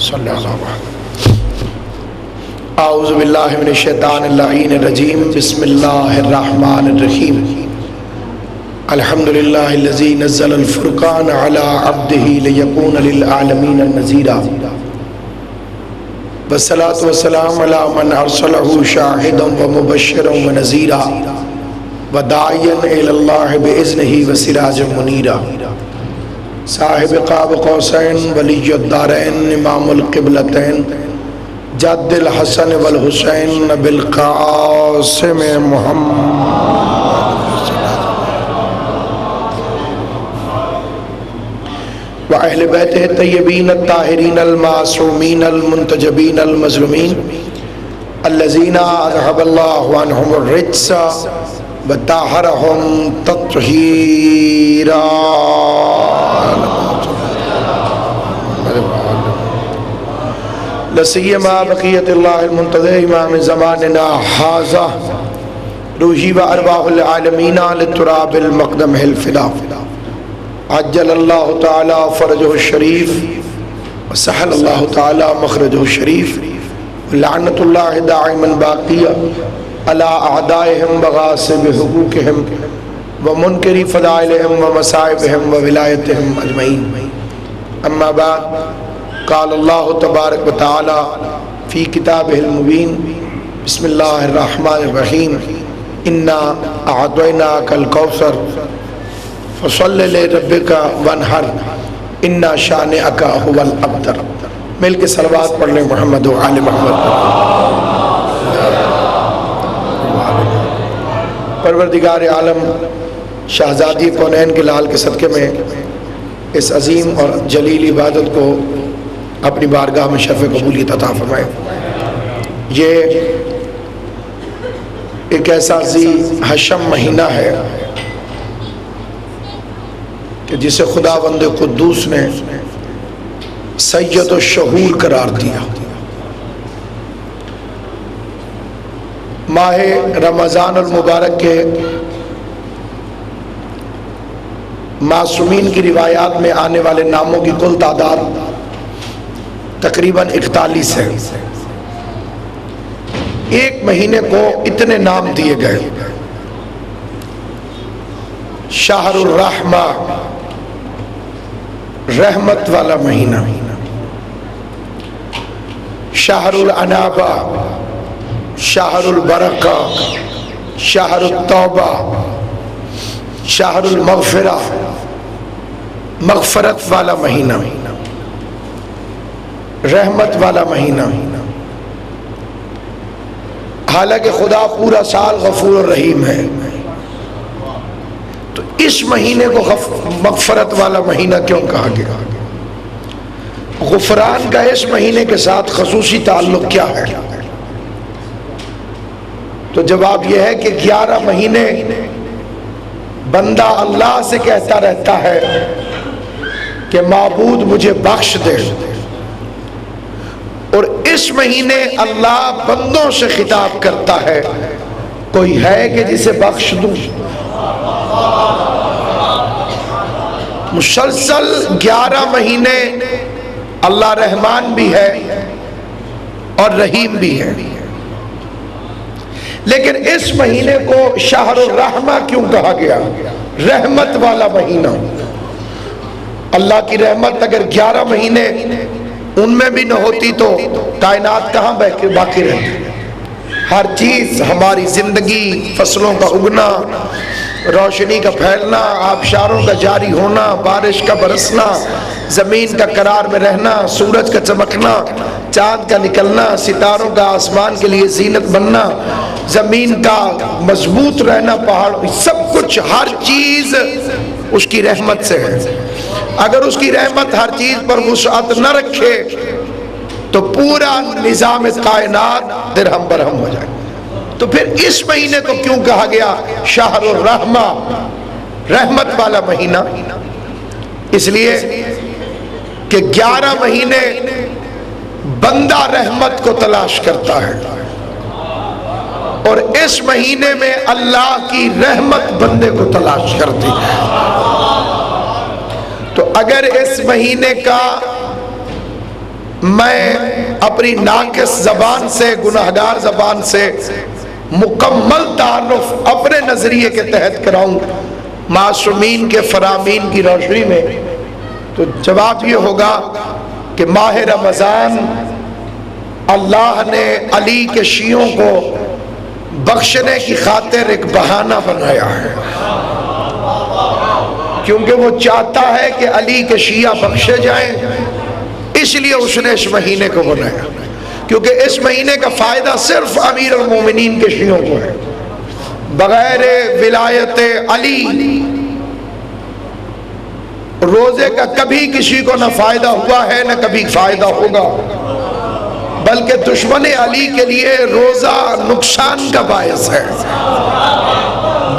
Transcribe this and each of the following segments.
صلی اللہ علیہ اعوذ باللہ من الشیطان اللعین الرجیم بسم اللہ الرحمن الرحیم الحمدللہ الذی نزل الفرقان علی عبدہ لیکون للعالمین نذیرا والصلاة والسلام علی من ارسلہ شاہدا ومبشرا ونذیرا وداعیا الی اللہ باذنہ وسراجا منیرا صاحب قاب قوسین ولی الدارین امام القبلتین جد الحسن والحسین بالقاسم محمد وأہل بیتہ الطیبین الطاہرین المعصومین المنتجبین المظلومین الذین اذہب اللہ عنہم الرجس وطہرہم تطہیرا لسیما بقیت اللہ المنتظر امام زماننا حاضہ روحی و ارواح العالمین للتراب المقدم الفدا عجل اللہ تعالی فرجہ الشریف وسحل اللہ تعالی مخرجہ الشریف لعنت اللہ دائما باقیہ علی اعدائهم وغاصب حقوقهم ومنکری فضائلهم ومصائبهم وولایتهم اجمعین اما بعد قال اللہ تبارک و تعالی فی کتابہ المبین بسم اللہ الرحمن الرحیم انا اعطیناک الکوثر فصل لربک وانحر انا شانئک هو الابتر مل کے صلوات پڑھ لیں محمد و آل محمد پروردگار عالم شہزادی کونین کے لال کے صدقے میں اس عظیم اور جلیل عبادت کو اپنی بارگاہ میں شرف قبولیت عطا فرمائے۔ یہ ایک ایسا ذی حشم مہینہ ہے کہ جسے خداوند قدوس نے سید الشہور قرار دیا۔ ماہ رمضان المبارک کے معصومین کی روایات میں آنے والے ناموں کی کل تعداد تقریباً 41 ہے۔ ایک مہینے کو اتنے نام دیے گئے: شہر الرحمہ، رحمت والا مہینہ; شہر الانابہ، شہر البرکہ، شہر التوبہ، شہر المغفرہ، مغفرت والا مہینہ، رحمت والا مہینہ۔ حالانکہ خدا پورا سال غفور الرحیم ہے، تو اس مہینے کو مغفرت والا مہینہ کیوں کہا گیا؟ غفران کا اس مہینے کے ساتھ خصوصی تعلق کیا ہے؟ تو جواب یہ ہے کہ 11 مہینے بندہ اللہ سے کہتا رہتا ہے کہ معبود مجھے بخش دے، اور اس مہینے اللہ بندوں سے خطاب کرتا ہے کوئی ہے کہ جسے بخش دوں؟ مسلسل 11 مہینے اللہ رحمان بھی ہے اور رحیم بھی ہے، لیکن اس مہینے کو شہر الرحمہ کیوں کہا گیا؟ رحمت والا مہینہ۔ اللہ کی رحمت اگر 11 مہینے ان میں بھی نہ ہوتی تو کائنات کہاں باقی رہتی؟ ہر چیز، ہماری زندگی، فصلوں کا اگنا، روشنی کا پھیلنا، آبشاروں کا جاری ہونا، بارش کا برسنا، زمین کا قرار میں رہنا، سورج کا چمکنا، چاند کا نکلنا، ستاروں کا آسمان کے لیے زینت بننا، زمین کا مضبوط رہنا، پہاڑ، سب کچھ، ہر چیز اس کی رحمت سے ہے۔ اگر اس کی رحمت ہر چیز پر وسعت نہ رکھے تو پورا نظام کائنات درہم برہم ہو جائے۔ تو پھر اس مہینے کو کیوں کہا گیا شہر الرحمہ، رحمت والا مہینہ؟ اس لیے کہ 11 مہینے بندہ رحمت کو تلاش کرتا ہے، اور اس مہینے میں اللہ کی رحمت بندے کو تلاش کرتی ہے۔ تو اگر اس مہینے کا میں اپنی ناقص زبان سے، گناہگار زبان سے مکمل تعارف اپنے نظریے کے تحت کراؤں معصومین کے فرامین کی روشنی میں، تو جواب یہ ہوگا کہ ماہ رمضان اللہ نے علی کے شیعوں کو بخشنے کی خاطر ایک بہانہ بنایا ہے، کیونکہ وہ چاہتا ہے کہ علی کے شیعہ بخشے جائیں، اس لیے اس نے اس مہینے کو بنایا، کیونکہ اس مہینے کا فائدہ صرف امیر المومنین کے شیعوں کو ہے۔ بغیر ولایت علی روزے کا کبھی کسی کو نہ فائدہ ہوا ہے نہ کبھی فائدہ ہوگا، بلکہ دشمن علی کے لیے روزہ نقصان کا باعث ہے،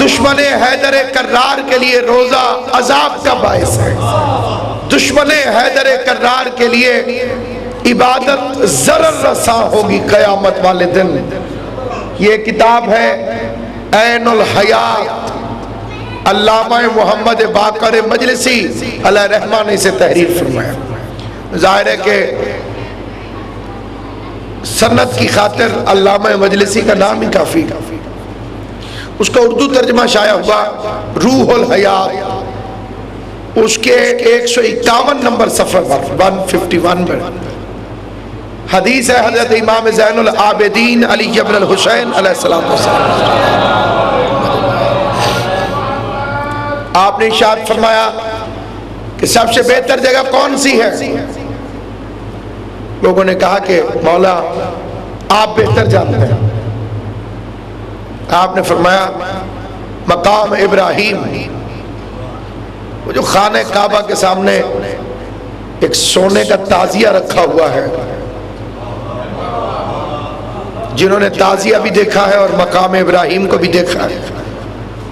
دشمن حیدر کرار کے لیے روزہ عذاب کا باعث ہے، دشمن حیدر کرار کے لیے عبادت ضرر رساں ہوگی قیامت والے دن۔ یہ کتاب ہے عین الحیات، علامہ محمد باقر مجلسی علیہ رحمہ نے اسے تحریر فرمایا۔ ظاہر ہے کہ سند کی خاطر علامہ مجلسی کا نام ہی کافی، اس کا اردو ترجمہ شائع ہوا روح الحیات، اس کے 151 نمبر صفحہ 151 میں حدیث ہے حضرت امام زین العابدین علی بن الحسین علیہ السلام، آپ نے ارشاد فرمایا کہ سب سے بہتر جگہ کون سی ہے؟ لوگوں نے کہا کہ مولا آپ بہتر جانتے ہیں۔ آپ نے فرمایا مقام ابراہیم، وہ جو خانہ کعبہ کے سامنے ایک سونے کا تازیہ رکھا ہوا ہے، جنہوں نے تازیہ بھی دیکھا ہے اور مقام ابراہیم کو بھی دیکھا ہے،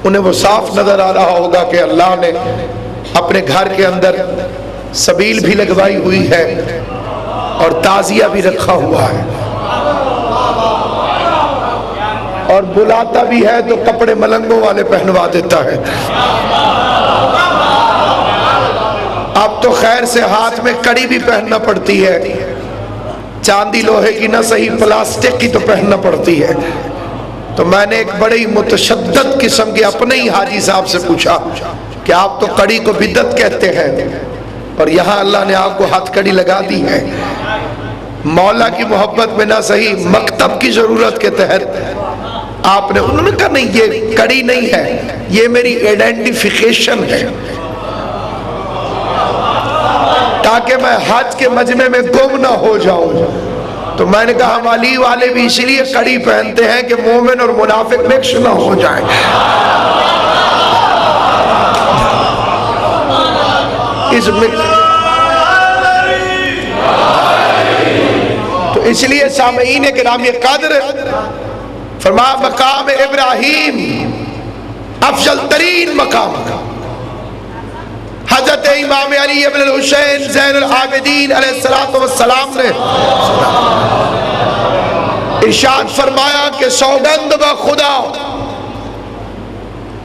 انہیں وہ صاف نظر آ رہا ہوگا کہ اللہ نے اپنے گھر کے اندر سبیل بھی لگوائی ہوئی ہے اور تازیہ بھی رکھا ہوا ہے، اور بلاتا بھی ہے تو کپڑے ملنگوں والے پہنوا دیتا ہے۔ اب تو خیر سے ہاتھ میں کڑی بھی پہننا پڑتی ہے، چاندی لوہے کی نہ صحیح پلاسٹک کی تو پہننا پڑتی ہے۔ تو میں نے ایک بڑی متشدد قسم کے اپنے ہی حاجی صاحب سے پوچھا کہ آپ تو کڑی کو بدعت کہتے ہیں اور یہاں اللہ نے آپ کو ہاتھ کڑی لگا دی ہے، مولا کی محبت میں نہ صحیح مکتب کی ضرورت کے تحت آپ نے، انہوں نے کہا نہیں یہ کڑی نہیں ہے، یہ میری ایڈینٹیفیکیشن ہے، تاکہ میں حج کے مجمع میں گم نہ ہو جاؤں۔ تو میں نے کہا ہم علی والے بھی اسی لیے کڑی پہنتے ہیں کہ مومن اور منافق مکس نہ ہو جائیں۔ تو اس لیے سامعین کرام قدر فرمایا مقام ابراہیم افضل ترین مقام، حضرت امام علی ابن الحسین زین العابدین علیہ السلام نے ارشاد فرمایا کہ سوگند بخدا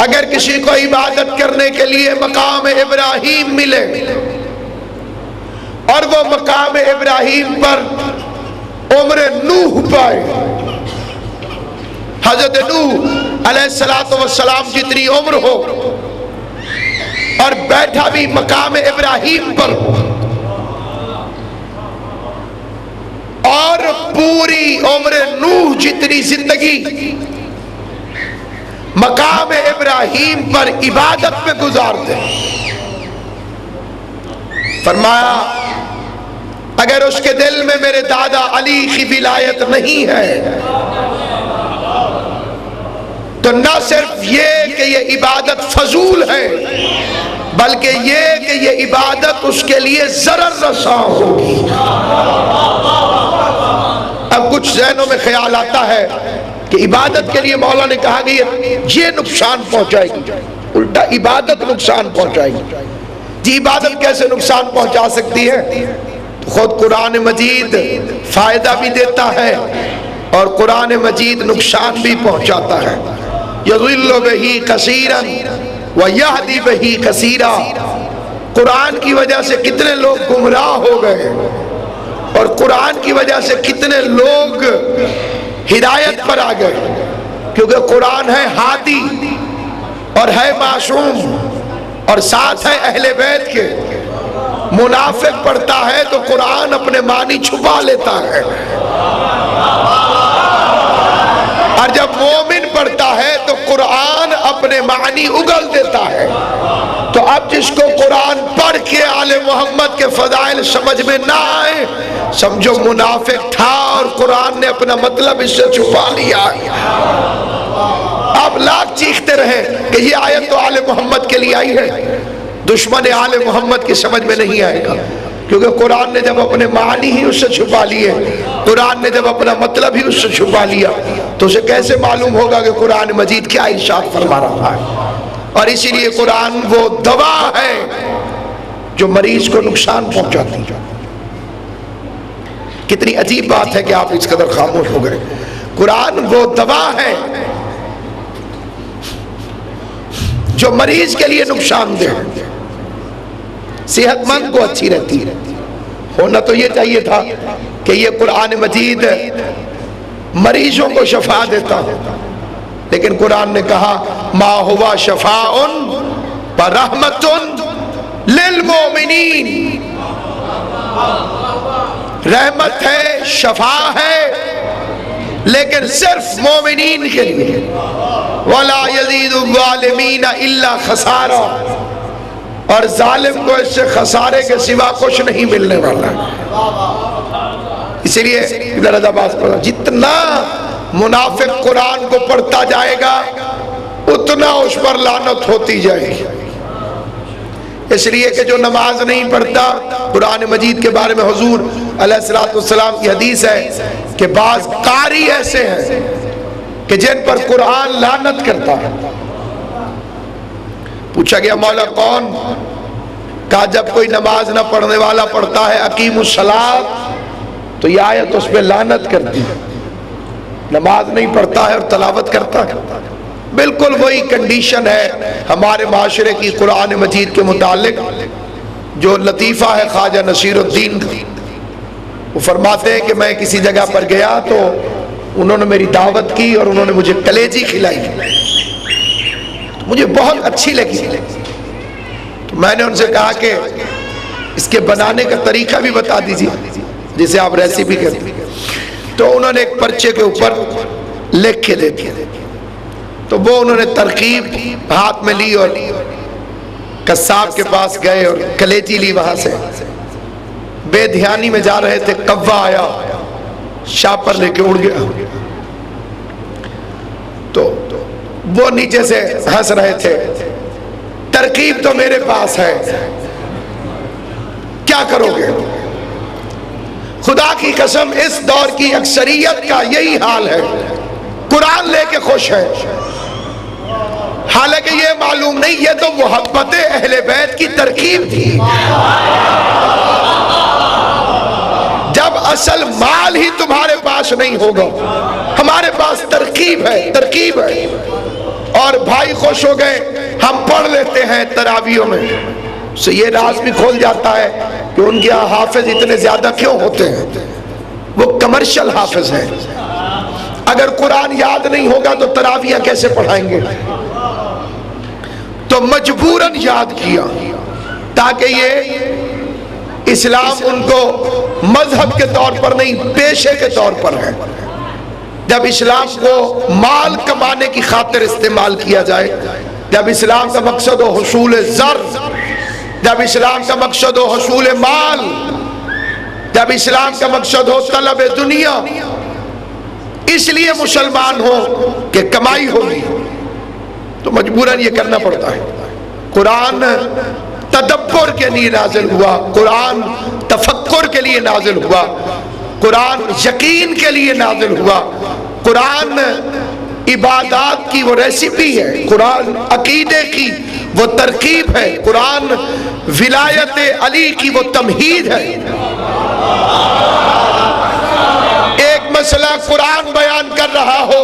اگر کسی کو عبادت کرنے کے لیے مقام ابراہیم ملے اور وہ مقام ابراہیم پر عمر نوح پائے، حضرت نوح علیہ السلام جتنی عمر ہو اور بیٹھا بھی مقام ابراہیم پر ہو، اور پوری عمر نوح جتنی زندگی مقام ابراہیم پر عبادت میں گزار دے، فرمایا اگر اس کے دل میں میرے دادا علی کی ولایت نہیں ہے تو نہ صرف یہ کہ یہ عبادت فضول ہے بلکہ یہ کہ یہ عبادت اس کے لیے ضرر رساں ہوگی۔ اب کچھ ذہنوں میں خیال آتا ہے کہ عبادت کے لیے مولا نے کہا کہ یہ نقصان پہنچائے گی، الٹا عبادت نقصان پہنچائے گی۔ جی عبادت کیسے نقصان پہنچا سکتی ہے؟ تو خود قرآن مجید فائدہ بھی دیتا ہے اور قرآن مجید نقصان بھی پہنچاتا ہے۔ یضل بہ کثیرا ویہدی بہ کثیرا، قرآن کی وجہ سے کتنے لوگ گمراہ ہو گئے، اور قرآن کی وجہ سے کتنے لوگ ہدایت پر آ گئے، کیونکہ قرآن ہے ہادی اور ہے معصوم اور ساتھ ہے اہل بیت کے۔ منافق پڑھتا ہے تو قرآن اپنے معنی چھپا لیتا ہے، اور جب مومن پڑھتا ہے تو قرآن اپنے معنی اگل دیتا ہے۔ تو اب جس کو قرآن پڑھ کے آل محمد کے فضائل سمجھ میں نہ آئے، سمجھو منافق تھا اور قرآن نے اپنا مطلب اس سے چھپا لیا۔ آپ لاکھ چیختے رہے کہ یہ آیت تو آل محمد کے لیے آئی ہے، دشمن آل محمد کی سمجھ میں نہیں آئے گا، کیونکہ قرآن نے جب اپنے معنی ہی اس سے چھپا لیے، قرآن نے جب اپنا مطلب ہی اس سے چھپا لیا، تو اسے کیسے معلوم ہوگا کہ قرآن مجید کیا ارشاد فرما رہا ہے؟ اور اسی لیے قرآن وہ دوا ہے جو مریض کو نقصان پہنچاتی ہے۔ کتنی عجیب بات ہے کہ آپ اس قدر خاموش ہو گئے۔ قرآن وہ دوا ہے جو مریض کے لیے نقصان دہ، صحت مند کو اچھی رہتی ہے۔ ہونا تو یہ چاہیے تھا کہ یہ قرآن مجید مریضوں کو شفا دیتا، لیکن قرآن نے کہا ما ہوا شفاء ورحمت للمؤمنین، رحمت ہے، شفا ہے، لیکن صرف مومنین کے لیے۔ وَلَا يَزِيدُ الظَّالِمِينَ إِلَّا خَسَارًا، اور ظالم کو اس سے خسارے کے سوا کچھ نہیں ملنے والا۔ اسی لیے ادھر ادباس پڑھا، جتنا منافق قرآن کو پڑھتا جائے گا اتنا اس پر لعنت ہوتی جائے گی۔ اس لیے کہ جو نماز نہیں پڑھتا، قرآن مجید کے بارے میں حضور علیہ السلام کی حدیث ہے کہ بعض قاری ایسے ہیں کہ جن پر قرآن لعنت کرتا ہے۔ پوچھا گیا مولا کون؟ کہا جب کوئی نماز نہ پڑھنے والا پڑھتا ہے اقیم الصلاۃ تو یہ آیت اس پہ لعنت کرتی ہے۔ نماز نہیں پڑھتا ہے اور تلاوت کرتا ہے، بالکل وہی کنڈیشن ہے ہمارے معاشرے کی قرآن مجید کے متعلق جو لطیفہ ہے خواجہ نصیر الدین کا۔ وہ فرماتے ہیں کہ میں کسی جگہ پر گیا تو انہوں نے میری دعوت کی اور انہوں نے مجھے کلیجی کھلائی، مجھے بہت اچھی لگی۔ تو میں نے ان سے کہا کہ اس کے بنانے کا طریقہ بھی بتا دیجیے جسے آپ ریسیپی کہتے ہیں۔ تو انہوں نے ایک پرچے کے اوپر لکھ کے دے دیا، تو وہ انہوں نے ترکیب ہاتھ میں لی اور قصاب کے پاس گئے اور کلیجی لی، وہاں سے بے دھیانی میں جا رہے تھے، کوا آیا شاپر لے کے اڑ گیا۔ تو وہ نیچے سے ہنس رہے تھے، ترکیب تو میرے پاس ہے، کیا کرو گے؟ خدا کی قسم اس دور کی اکثریت کا یہی حال ہے، قرآن لے کے خوش ہے، حالانکہ یہ معلوم نہیں یہ تو محبت اہل بیت کی ترکیب تھی۔ جب اصل مال ہی تمہارے پاس نہیں ہوگا، ہمارے پاس ترکیب ہے، اور بھائی خوش ہو گئے، ہم پڑھ لیتے ہیں تراویحوں میں، سے یہ راز بھی کھول جاتا ہے کہ ان کے یہاں حافظ اتنے زیادہ کیوں ہوتے ہیں، وہ کمرشل حافظ ہیں۔ اگر قرآن یاد نہیں ہوگا تو تراویح کیسے پڑھائیں گے؟ تو مجبوراً یاد کیا تاکہ یہ اسلام ان کو مذہب کے طور پر نہیں پیشے کے طور پر ہے۔ جب اسلام کو مال کمانے کی خاطر استعمال کیا جائے، جب اسلام کا مقصد ہو حصول زر، جب اسلام کا مقصد ہو حصول مال، جب اسلام کا مقصد ہو طلب دنیا، اس لیے مسلمان ہو کہ کمائی ہوگی، تو مجبوراً یہ کرنا پڑتا ہے۔ قرآن تدبر کے لیے نازل ہوا، قرآن تفکر کے لیے نازل ہوا، قرآن یقین کے لیے نازل ہوا، قرآن عبادات کی وہ ریسیپی ہے، قرآن عقیدے کی وہ ترکیب ہے، قرآن ولایت علی کی وہ تمہید ہے۔ ایک مسئلہ قرآن بیان کر رہا ہو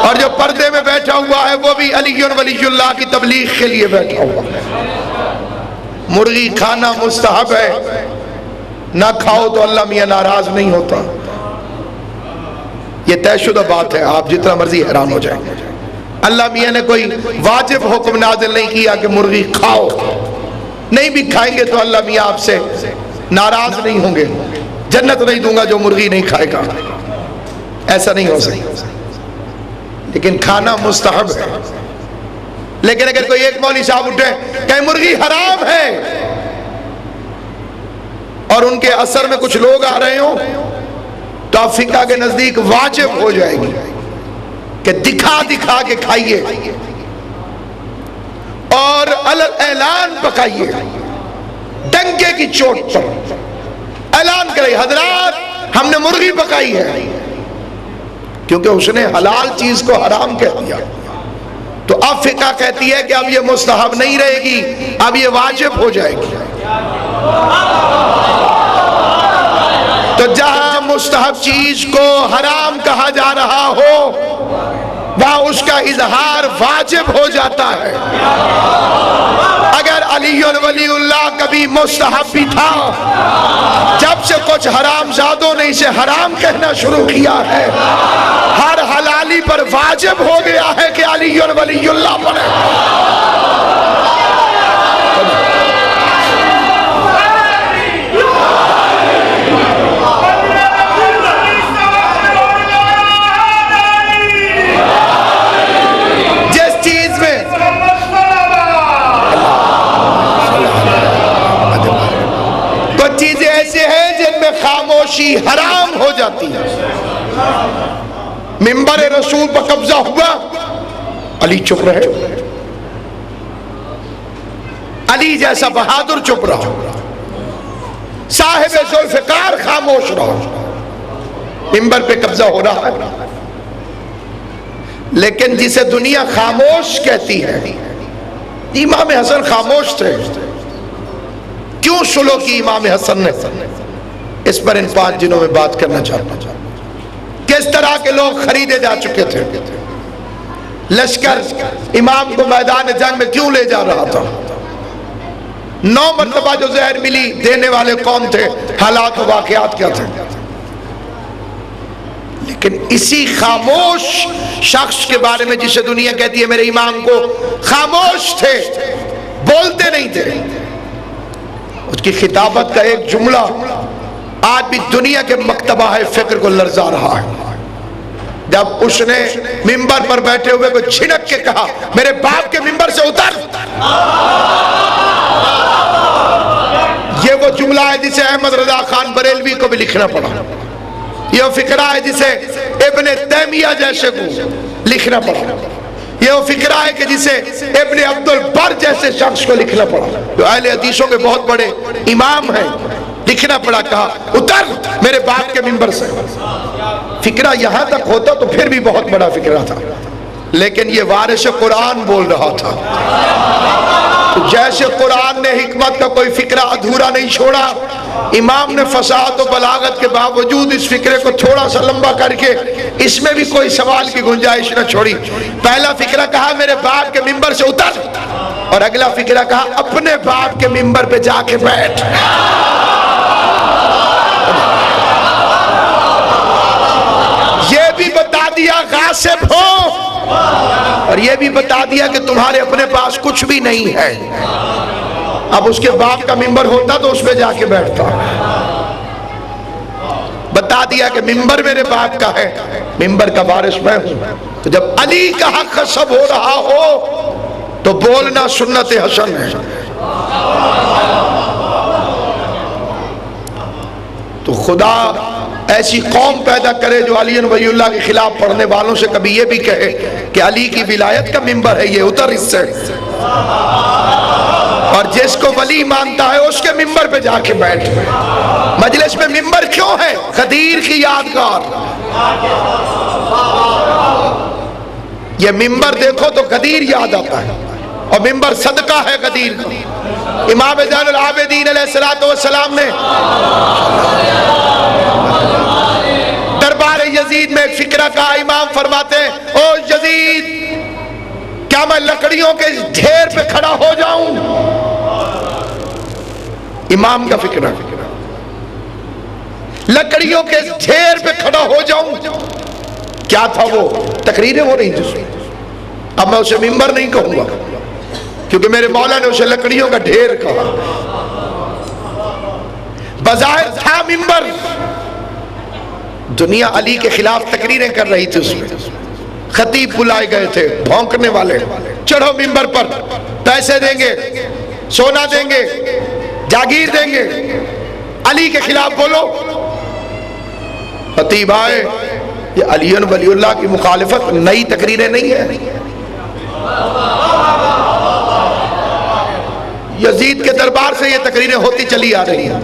اور جو پردے میں بیٹھا ہوا ہے وہ بھی علی ولی اللہ کی تبلیغ کے لیے بیٹھا ہوا ہے۔ مرغی کھانا مستحب ہے، نہ کھاؤ تو اللہ میاں ناراض نہیں ہوتا، یہ طے شدہ بات ہے، آپ جتنا مرضی حیران ہو جائیں۔ اللہ میاں نے کوئی واجب حکم نازل نہیں کیا کہ مرغی کھاؤ، نہیں بھی کھائیں گے تو اللہ میاں آپ سے ناراض نہیں ہوں گے، جنت نہیں دوں گا جو مرغی نہیں کھائے گا، ایسا نہیں ہو سکتا، لیکن کھانا مستحب ہے۔ لیکن اگر کوئی ایک مولوی صاحب اٹھے کہ مرغی حرام ہے اور ان کے اثر میں کچھ لوگ آ رہے ہوں تو آپ فقہ کے نزدیک واجب ہو جائے گی کہ دکھا دکھا کے کھائیے اور اعلان پکائیے، ڈنکے کی چوٹ پر اعلان کرے حضرات ہم نے مرغی پکائی ہے، کیونکہ اس نے حلال چیز کو حرام کہہ دیا۔ تو اب فقہ کہتی ہے کہ اب یہ مستحب نہیں رہے گی، اب یہ واجب ہو جائے گی۔ تو جہاں مستحب چیز کو حرام کہا جا رہا ہو وہاں اس کا اظہار واجب ہو جاتا ہے۔ اگر علی ولی اللہ کبھی مستحب بھی تھا، جب سے کچھ حرام زادوں نے اسے حرام کہنا شروع کیا ہے، ہر حلالی پر واجب ہو گیا ہے کہ علی ولی اللہ پڑھے۔ چیزیں ایسے ہیں جن میں خاموشی حرام ہو جاتی ہے۔ منبر رسول پر قبضہ ہوا، علی چپ رہے، علی جیسا بہادر چپ رہا، صاحب ذوالفقار خاموش رہا، منبر پہ قبضہ ہو رہا ہے۔ لیکن جسے دنیا خاموش کہتی ہے، امام حسن خاموش تھے، کیوں سلو کی امام حسن نے؟ اس پر ان 5 دنوں میں بات کرنا چاہتا ہوں۔ کس طرح کے لوگ خریدے جا چکے تھے، لشکر امام کو میدان جنگ میں کیوں لے جا رہا تھا، 9 مرتبہ جو زہر ملی دینے والے کون تھے، حالات و واقعات کیا تھے۔ لیکن اسی خاموش شخص کے بارے میں جسے دنیا کہتی ہے میرے امام کو خاموش تھے، بولتے نہیں تھے، اس کی خطابت کا ایک جملہ آج بھی دنیا کے مکتبہ فکر کو لرزا رہا ہے۔ جب اس نے منبر پر بیٹھے ہوئے کو چھنک کے کہا میرے باپ کے منبر سے اتر، یہ وہ جملہ ہے جسے احمد رضا خان بریلوی کو بھی لکھنا پڑا، یہ وہ فقرہ ہے جسے ابن تیمیہ جیسے کو لکھنا پڑا، یہ وہ فقرہ ہے کہ جسے ابن عبد البر جیسے شخص کو لکھنا پڑا، جو اہل حدیثوں کے بہت بڑے امام ہیں، لکھنا پڑا، کہا اتر میرے باپ کے منبر سے۔ فقرہ یہاں تک ہوتا تو پھر بھی بہت بڑا فقرہ تھا، لیکن یہ وارث قرآن بول رہا تھا۔ جیسے قرآن نے حکمت کا کوئی فقرہ ادھورا نہیں چھوڑا، امام نے فصاحت و بلاغت کے باوجود اس فقرے کو تھوڑا سا لمبا کر کے اس میں بھی کوئی سوال کی گنجائش نہ چھوڑی۔ پہلا فقرہ کہا میرے باپ کے منبر سے اتر، اور اگلا فقرہ کہا اپنے باپ کے منبر پہ جا کے بیٹھ۔ یہ بھی بتا دیا غاصب ہو، اور یہ بھی بتا دیا کہ تمہارے اپنے پاس کچھ بھی نہیں ہے۔ اب اس کے باپ کا منبر ہوتا تو اس پہ جا کے بیٹھتا۔ بتا دیا کہ منبر میرے باپ کا ہے، منبر کا وارث میں ہوں۔ تو جب علی کا حق غصب ہو رہا ہو تو بولنا سنت حسن ہے۔ تو خدا ایسی قوم پیدا کرے جو علی ولی اللہ کے خلاف پڑھنے والوں سے کبھی یہ بھی کہے کہ علی کی ولایت کا منبر ہے، یہ اتر اس سے، اور جس کو ولی مانتا ہے اس کے منبر پہ جا کے بیٹھ۔ مجلس میں منبر کیوں ہے؟ غدیر کی یادگار۔ یہ منبر دیکھو تو غدیر یاد آتا ہے، اور منبر صدقہ ہے غدیر کا۔ امام زین العابدین علیہ السلام نے دربار یزید میں ایک فقرہ کا امام فرماتے ہیں او کیا میں لکڑیوں کے ڈھیر پہ کھڑا ہو جاؤں؟ امام کا فکر ہے، لکڑیوں کے ڈھیر پہ کھڑا ہو جاؤں۔ کیا تھا وہ؟ تقریریں ہو رہی تھی۔ اب میں اسے ممبر نہیں کہوں گا کیونکہ میرے مولا نے اسے لکڑیوں کا ڈھیر کہا۔ بظاہر تھا ممبر، دنیا علی کے خلاف تقریریں کر رہی تھی، اس میں خطیب بلائے گئے تھے، بھونکنے والے، چڑھو ممبر پر، پیسے دیں گے، سونا دیں گے، جاگیر دیں گے، علی کے خلاف بولو۔ خطیب آئے، یہ علی ولی اللہ کی مخالفت نئی تقریریں نہیں ہے، یزید کے دربار سے یہ تقریریں ہوتی چلی آ رہی ہیں۔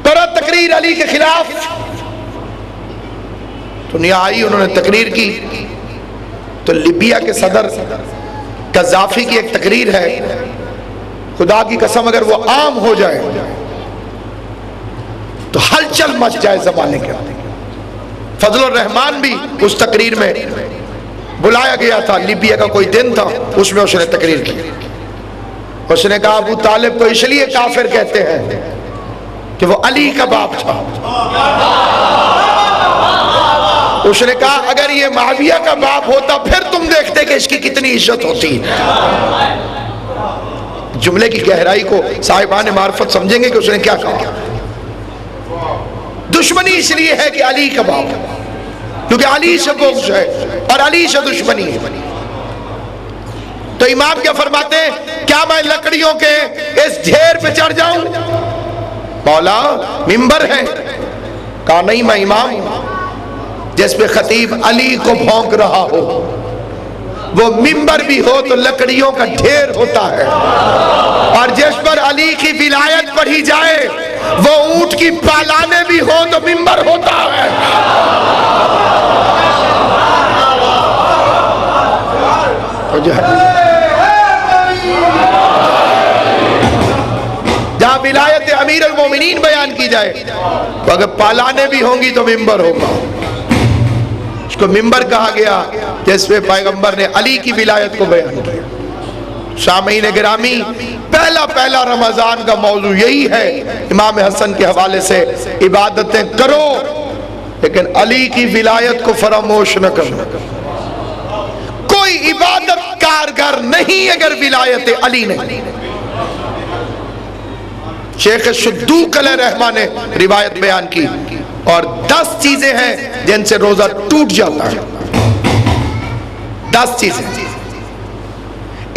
پر تقریر علی کے خلاف، دنیا آئی، انہوں نے تقریر کی تو لیبیا کے صدر قذافی کی ایک تقریر ہے، خدا کی قسم اگر وہ عام ہو جائے تو ہلچل مچ جائے زمانے کے۔ فضل الرحمان بھی اس تقریر میں بلایا گیا تھا، لیبیا کا کوئی دن تھا، اس میں اس نے تقریر کی۔ اس نے کہا ابو طالب کو اس لیے کافر کہتے ہیں کہ وہ علی کا باپ تھا۔ اس نے کہا اگر یہ معاویہ کا باپ ہوتا پھر تم دیکھتے کہ اس کی کتنی عزت ہوتی۔ جملے کی گہرائی کو صاحبان معرفت سمجھیں گے کہ اس نے کیا کہا۔ دشمنی اس لیے ہے کہ علی کا باپ، کیونکہ علی سے بغض ہے اور علی سے دشمنی ہے۔ تو امام کیا فرماتے ہیں؟ کیا میں لکڑیوں کے اس ڈھیر پہ چڑھ جاؤں؟ مولا ممبر ہے، کہا نہیں، میں امام ہوں۔ جس پہ خطیب علی کو بھونک رہا ہو وہ ممبر بھی ہو تو لکڑیوں کا ڈھیر ہوتا ہے، اور جس پر علی کی ولایت پڑھی جائے وہ اونٹ کی پالانے بھی ہو تو ممبر ہوتا ہے۔ جہاں ولایت امیر المومنین بیان کی جائے تو اگر پالانے بھی ہوں گی تو ممبر ہوگا۔ اس کو ممبر کہا گیا جس میں پیغمبر نے علی کی ولایت کو بیان کیا۔ سامعین گرامی، پہلا رمضان کا موضوع یہی ہے، امام حسن کے حوالے سے عبادتیں کرو لیکن علی کی ولایت کو فراموش نہ کرو۔ کوئی عبادت کارگر نہیں اگر ولایت علی نہیں۔ شیخ صدوق علیہ رحمہ نے روایت بیان کی، اور 10 چیزیں ہیں جن سے روزہ ٹوٹ جاتا ہے۔ 10 چیزیں،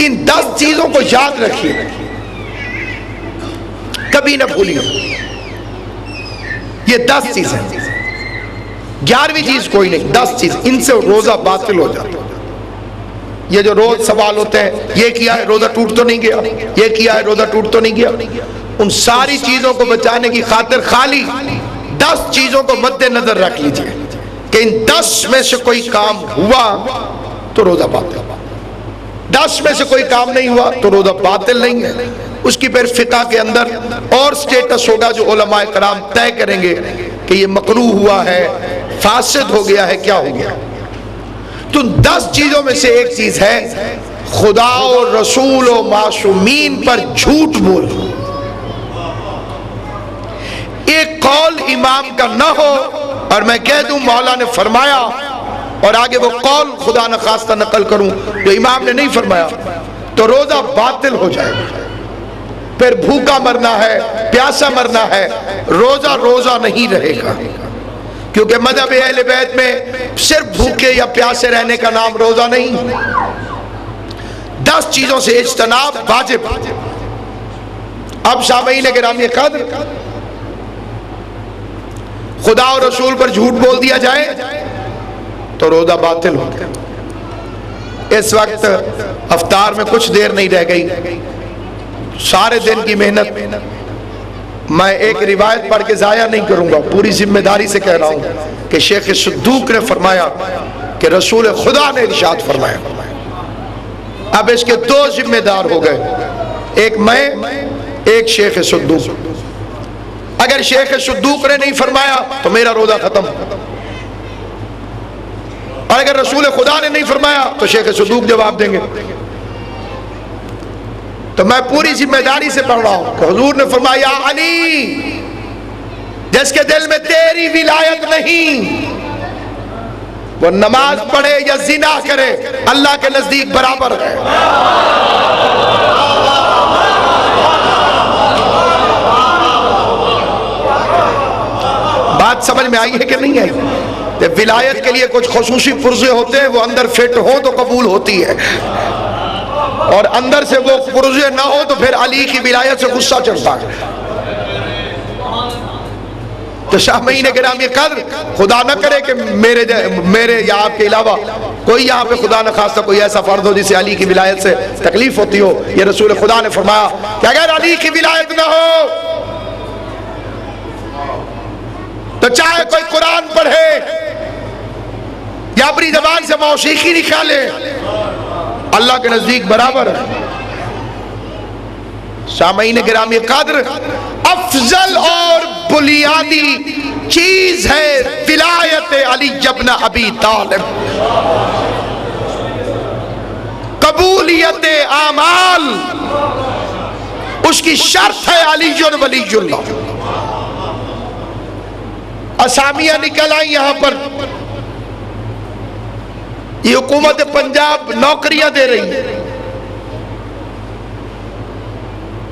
ان 10 چیزوں کو یاد رکھیے، کبھی نہ بھولیے۔ یہ 10 چیزیں، 11ویں چیز کوئی نہیں، 10 چیز، ان سے روزہ باطل ہو جاتا ہے۔ یہ جو روز سوال ہوتے ہیں، یہ کیا ہے روزہ ٹوٹ تو نہیں گیا، یہ کیا ہے روزہ ٹوٹ تو نہیں گیا، ان ساری چیزوں کو بچانے کی خاطر خالی 10 چیزوں کو مد نظر رکھ لیجئے کہ ان 10 میں سے کوئی کام ہوا تو روزہ باطل، 10 میں سے کوئی کام نہیں ہوا تو روزہ باطل نہیں ہے۔ اس کی پھر فقہ کے اندر اور سٹیٹس ہوگا جو علماء کرام طے کریں گے کہ یہ مکروہ ہوا ہے، فاسد ہو گیا ہے، کیا ہو گیا۔ تو 10 چیزوں میں سے ایک چیز ہے خدا و رسول و معصومین پر جھوٹ بول۔ ایک قول امام کا نہ ہو اور میں کہہ دوں مولا نے فرمایا، اور آگے وہ قول خدا نہ خواستہ نقل کروں جو امام نے نہیں فرمایا، تو روزہ باطل ہو جائے گا۔ پھر بھوکا مرنا ہے، پیاسا مرنا ہے، روزہ نہیں رہے گا، کیونکہ مذہب اہل بیت میں صرف بھوکے یا پیاسے رہنے کا نام روزہ نہیں۔ 10 چیزوں سے اجتناب واجب۔ اب سامعین گرامی قدر، خدا اور رسول پر جھوٹ بول دیا جائے تو روزہ باطل ہو گیا۔ اس وقت افطار میں کچھ دیر نہیں رہ گئی، سارے دن کی محنت میں ایک روایت پڑھ کے ضائع نہیں کروں گا، پوری ذمہ داری سے کہہ رہا ہوں کہ شیخ صدوق نے فرمایا کہ رسول خدا نے ارشاد فرمایا۔ اب اس کے 2 ذمہ دار ہو گئے، ایک میں، ایک شیخ صدوق۔ اگر شیخ صدوق نے نہیں فرمایا تو میرا روزہ ختم۔ اور اگر رسول خدا نے نہیں فرمایا تو شیخ صدوق جواب دیں گے. تو میں پوری ذمہ داری سے پڑھ رہا ہوں کہ حضور نے فرمایا علی جس کے دل میں تیری ولایت نہیں وہ نماز پڑھے یا زنا کرے اللہ کے نزدیک برابر ہے. بات سمجھ میں آئی ہے کہ نہیں آئی؟ ولایت کے لیے کچھ خصوصی پرزے ہوتے ہیں، وہ اندر فٹ ہو تو قبول ہوتی ہے، اور اندر سے وہ پرزے نہ ہو تو پھر علی کی ولایت سے غصہ چڑھتا ہے. تو شامعین گرامی قدر، خدا نہ کرے کہ میرے یا آپ کے علاوہ کوئی یہاں پہ خدا نہ خواستہ کوئی ایسا فرد ہو جسے علی کی ولایت سے تکلیف ہوتی ہو. یہ رسول خدا نے فرمایا کہ اگر علی کی ولایت نہ ہو تو چاہے کوئی قرآن پڑھے یا اپنی زبان سے موسیقی نکالے اللہ کے نزدیک برابر ہے. سامعین گرامی قدر، افضل اور بنیادی چیز ہے ولایت علی ابن ابی طالب. قبولیت اعمال اس کی شرط ہے علی ولی اللہ. اسامیاں نکل آئی یہاں پر. یہ حکومت پنجاب نوکریاں دے رہی ہے.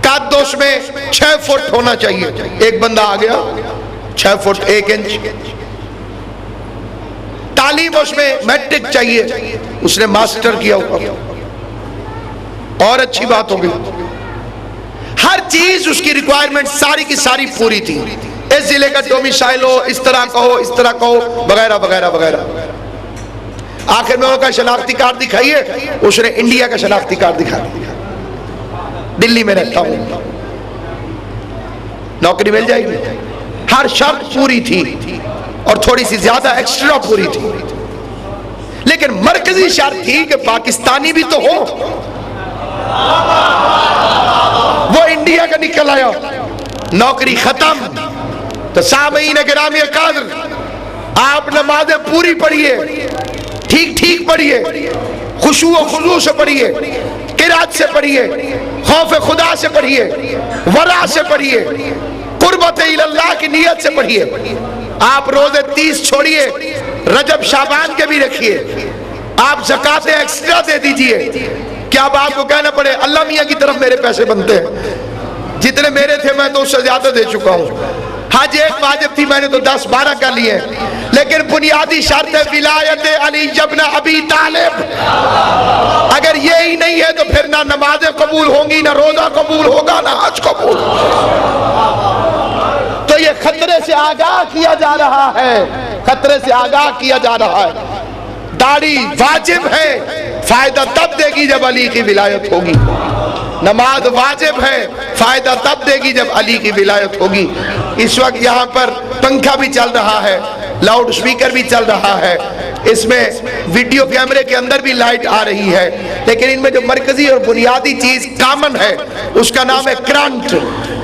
قد اس میں 6 فٹ ہونا چاہیے. ایک بندہ آ گیا 6 فٹ 1 انچ. تعلیم اس میں میٹرک چاہیے، اس نے ماسٹر کیا ہوگا اور اچھی بات ہوگی. ہر چیز اس کی ریکوائرمنٹ ساری کی ساری پوری تھی. اس ضلع کا ڈومیسائل ہو، اس طرح کا ہو، اس طرح کا ہو، وغیرہ وغیرہ وغیرہ. آخر میں وہ کا شناختی کارڈ دکھائیے، اس نے انڈیا کا شناختی کارڈ دکھا دیا. دلی میں رہتا ہوں، نوکری مل جائے گی. ہر شرط پوری تھی اور تھوڑی سی زیادہ ایکسٹرا پوری تھی، لیکن مرکزی شرط تھی کہ پاکستانی بھی تو ہو. وہ انڈیا کا نکل آیا، نوکری ختم. تو سامعین گرامی قدر، آپ نمازیں پوری پڑھیے، ٹھیک ٹھیک پڑھیے، خشوع و خضوع سے پڑھیے، قرات سے پڑھیے، خوف خدا سے پڑھیے، ورع سے پڑھیے، قربت اللہ کی نیت سے پڑھیے. آپ روزے 30 چھوڑیے، رجب شعبان کے بھی رکھیے. آپ زکاتیں ایکسٹرا دے دیجئے کہ اب آپ کو کہنا پڑے اللہ میاں کی طرف میرے پیسے بنتے ہیں، جتنے میرے تھے میں تو اس سے زیادہ دے چکا ہوں. حج ایک واجب تھی، میں نے تو 10-12 کر لیے. لیکن بنیادی شرط ہے ولایت علی ابن ابی طالب. اگر یہی نہیں ہے تو پھر نہ نمازیں قبول ہوں گی، نہ روزہ قبول ہوگا، نہ حج قبول. تو یہ خطرے سے آگاہ کیا جا رہا ہے، خطرے سے آگاہ کیا جا رہا ہے. داڑھی واجب ہے، فائدہ تب دے گی جب علی کی ولایت ہوگی. نماز واجب ہے، فائدہ تب دے گی جب علی کی ولایت ہوگی. اس وقت یہاں پر پنکھا بھی چل رہا ہے، لاؤڈ سپیکر بھی چل رہا ہے، اس میں ویڈیو کیمرے کے اندر بھی لائٹ آ رہی ہے، لیکن ان میں جو مرکزی اور بنیادی چیز کامن ہے اس کا نام ہے کرنٹ.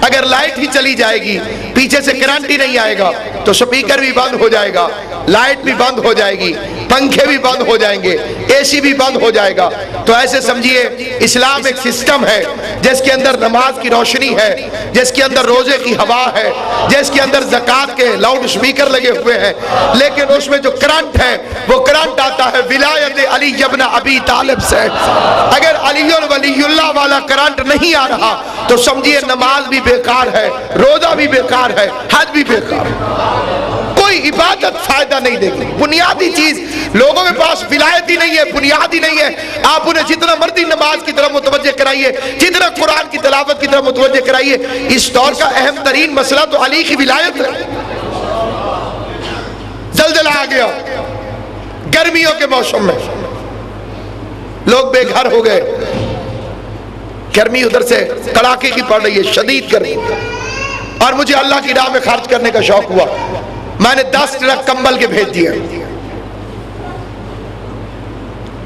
اگر لائٹ ہی چلی جائے گی، پیچھے سے کرنٹ ہی نہیں آئے گا تو سپیکر بھی بند ہو جائے گا، لائٹ بھی بند ہو جائے گی، پنکھے بھی بند ہو جائیں گے، اے سی بھی بند ہو جائے گا. تو ایسے سمجھیے اسلام ایک سسٹم ہے جس کے اندر نماز کی روشنی ہے، جس کے اندر روزے کی ہوا ہے، جس کے اندر زکوٰۃ کے لاؤڈ سپیکر لگے ہوئے ہیں، لیکن اس میں جو کرنٹ ہے وہ کرنٹ آتا ہے ولایت علی ابن ابی طالب سے. اگر علی ولی اللہ والا کرنٹ نہیں آ رہا تو سمجھیے نماز بھی بیکار ہے، روزہ بھی بیکار ہے، حج بھی بیکار ہے. کوئی عبادت فائدہ نہیں دے گی. بنیادی چیز لوگوں کے پاس ولایت ہی نہیں ہے، بنیاد ہی نہیں ہے. آپ انہیں جتنا مرضی نماز کی طرف متوجہ کرائیے، جتنا قرآن کی تلاوت کی طرف متوجہ کرائیے، اس دور کا اہم ترین مسئلہ تو علی کی ولایت ہے. زلزلہ آ گیا گرمیوں کے موسم میں، لوگ بے گھر ہو گئے. گرمی ادھر سے کڑاکے کی پڑ رہی ہے، شدید گرمی، اور مجھے اللہ کی راہ میں خرچ کرنے کا شوق ہوا. میں نے 10 ٹرک کمبل کے بھیج دیے.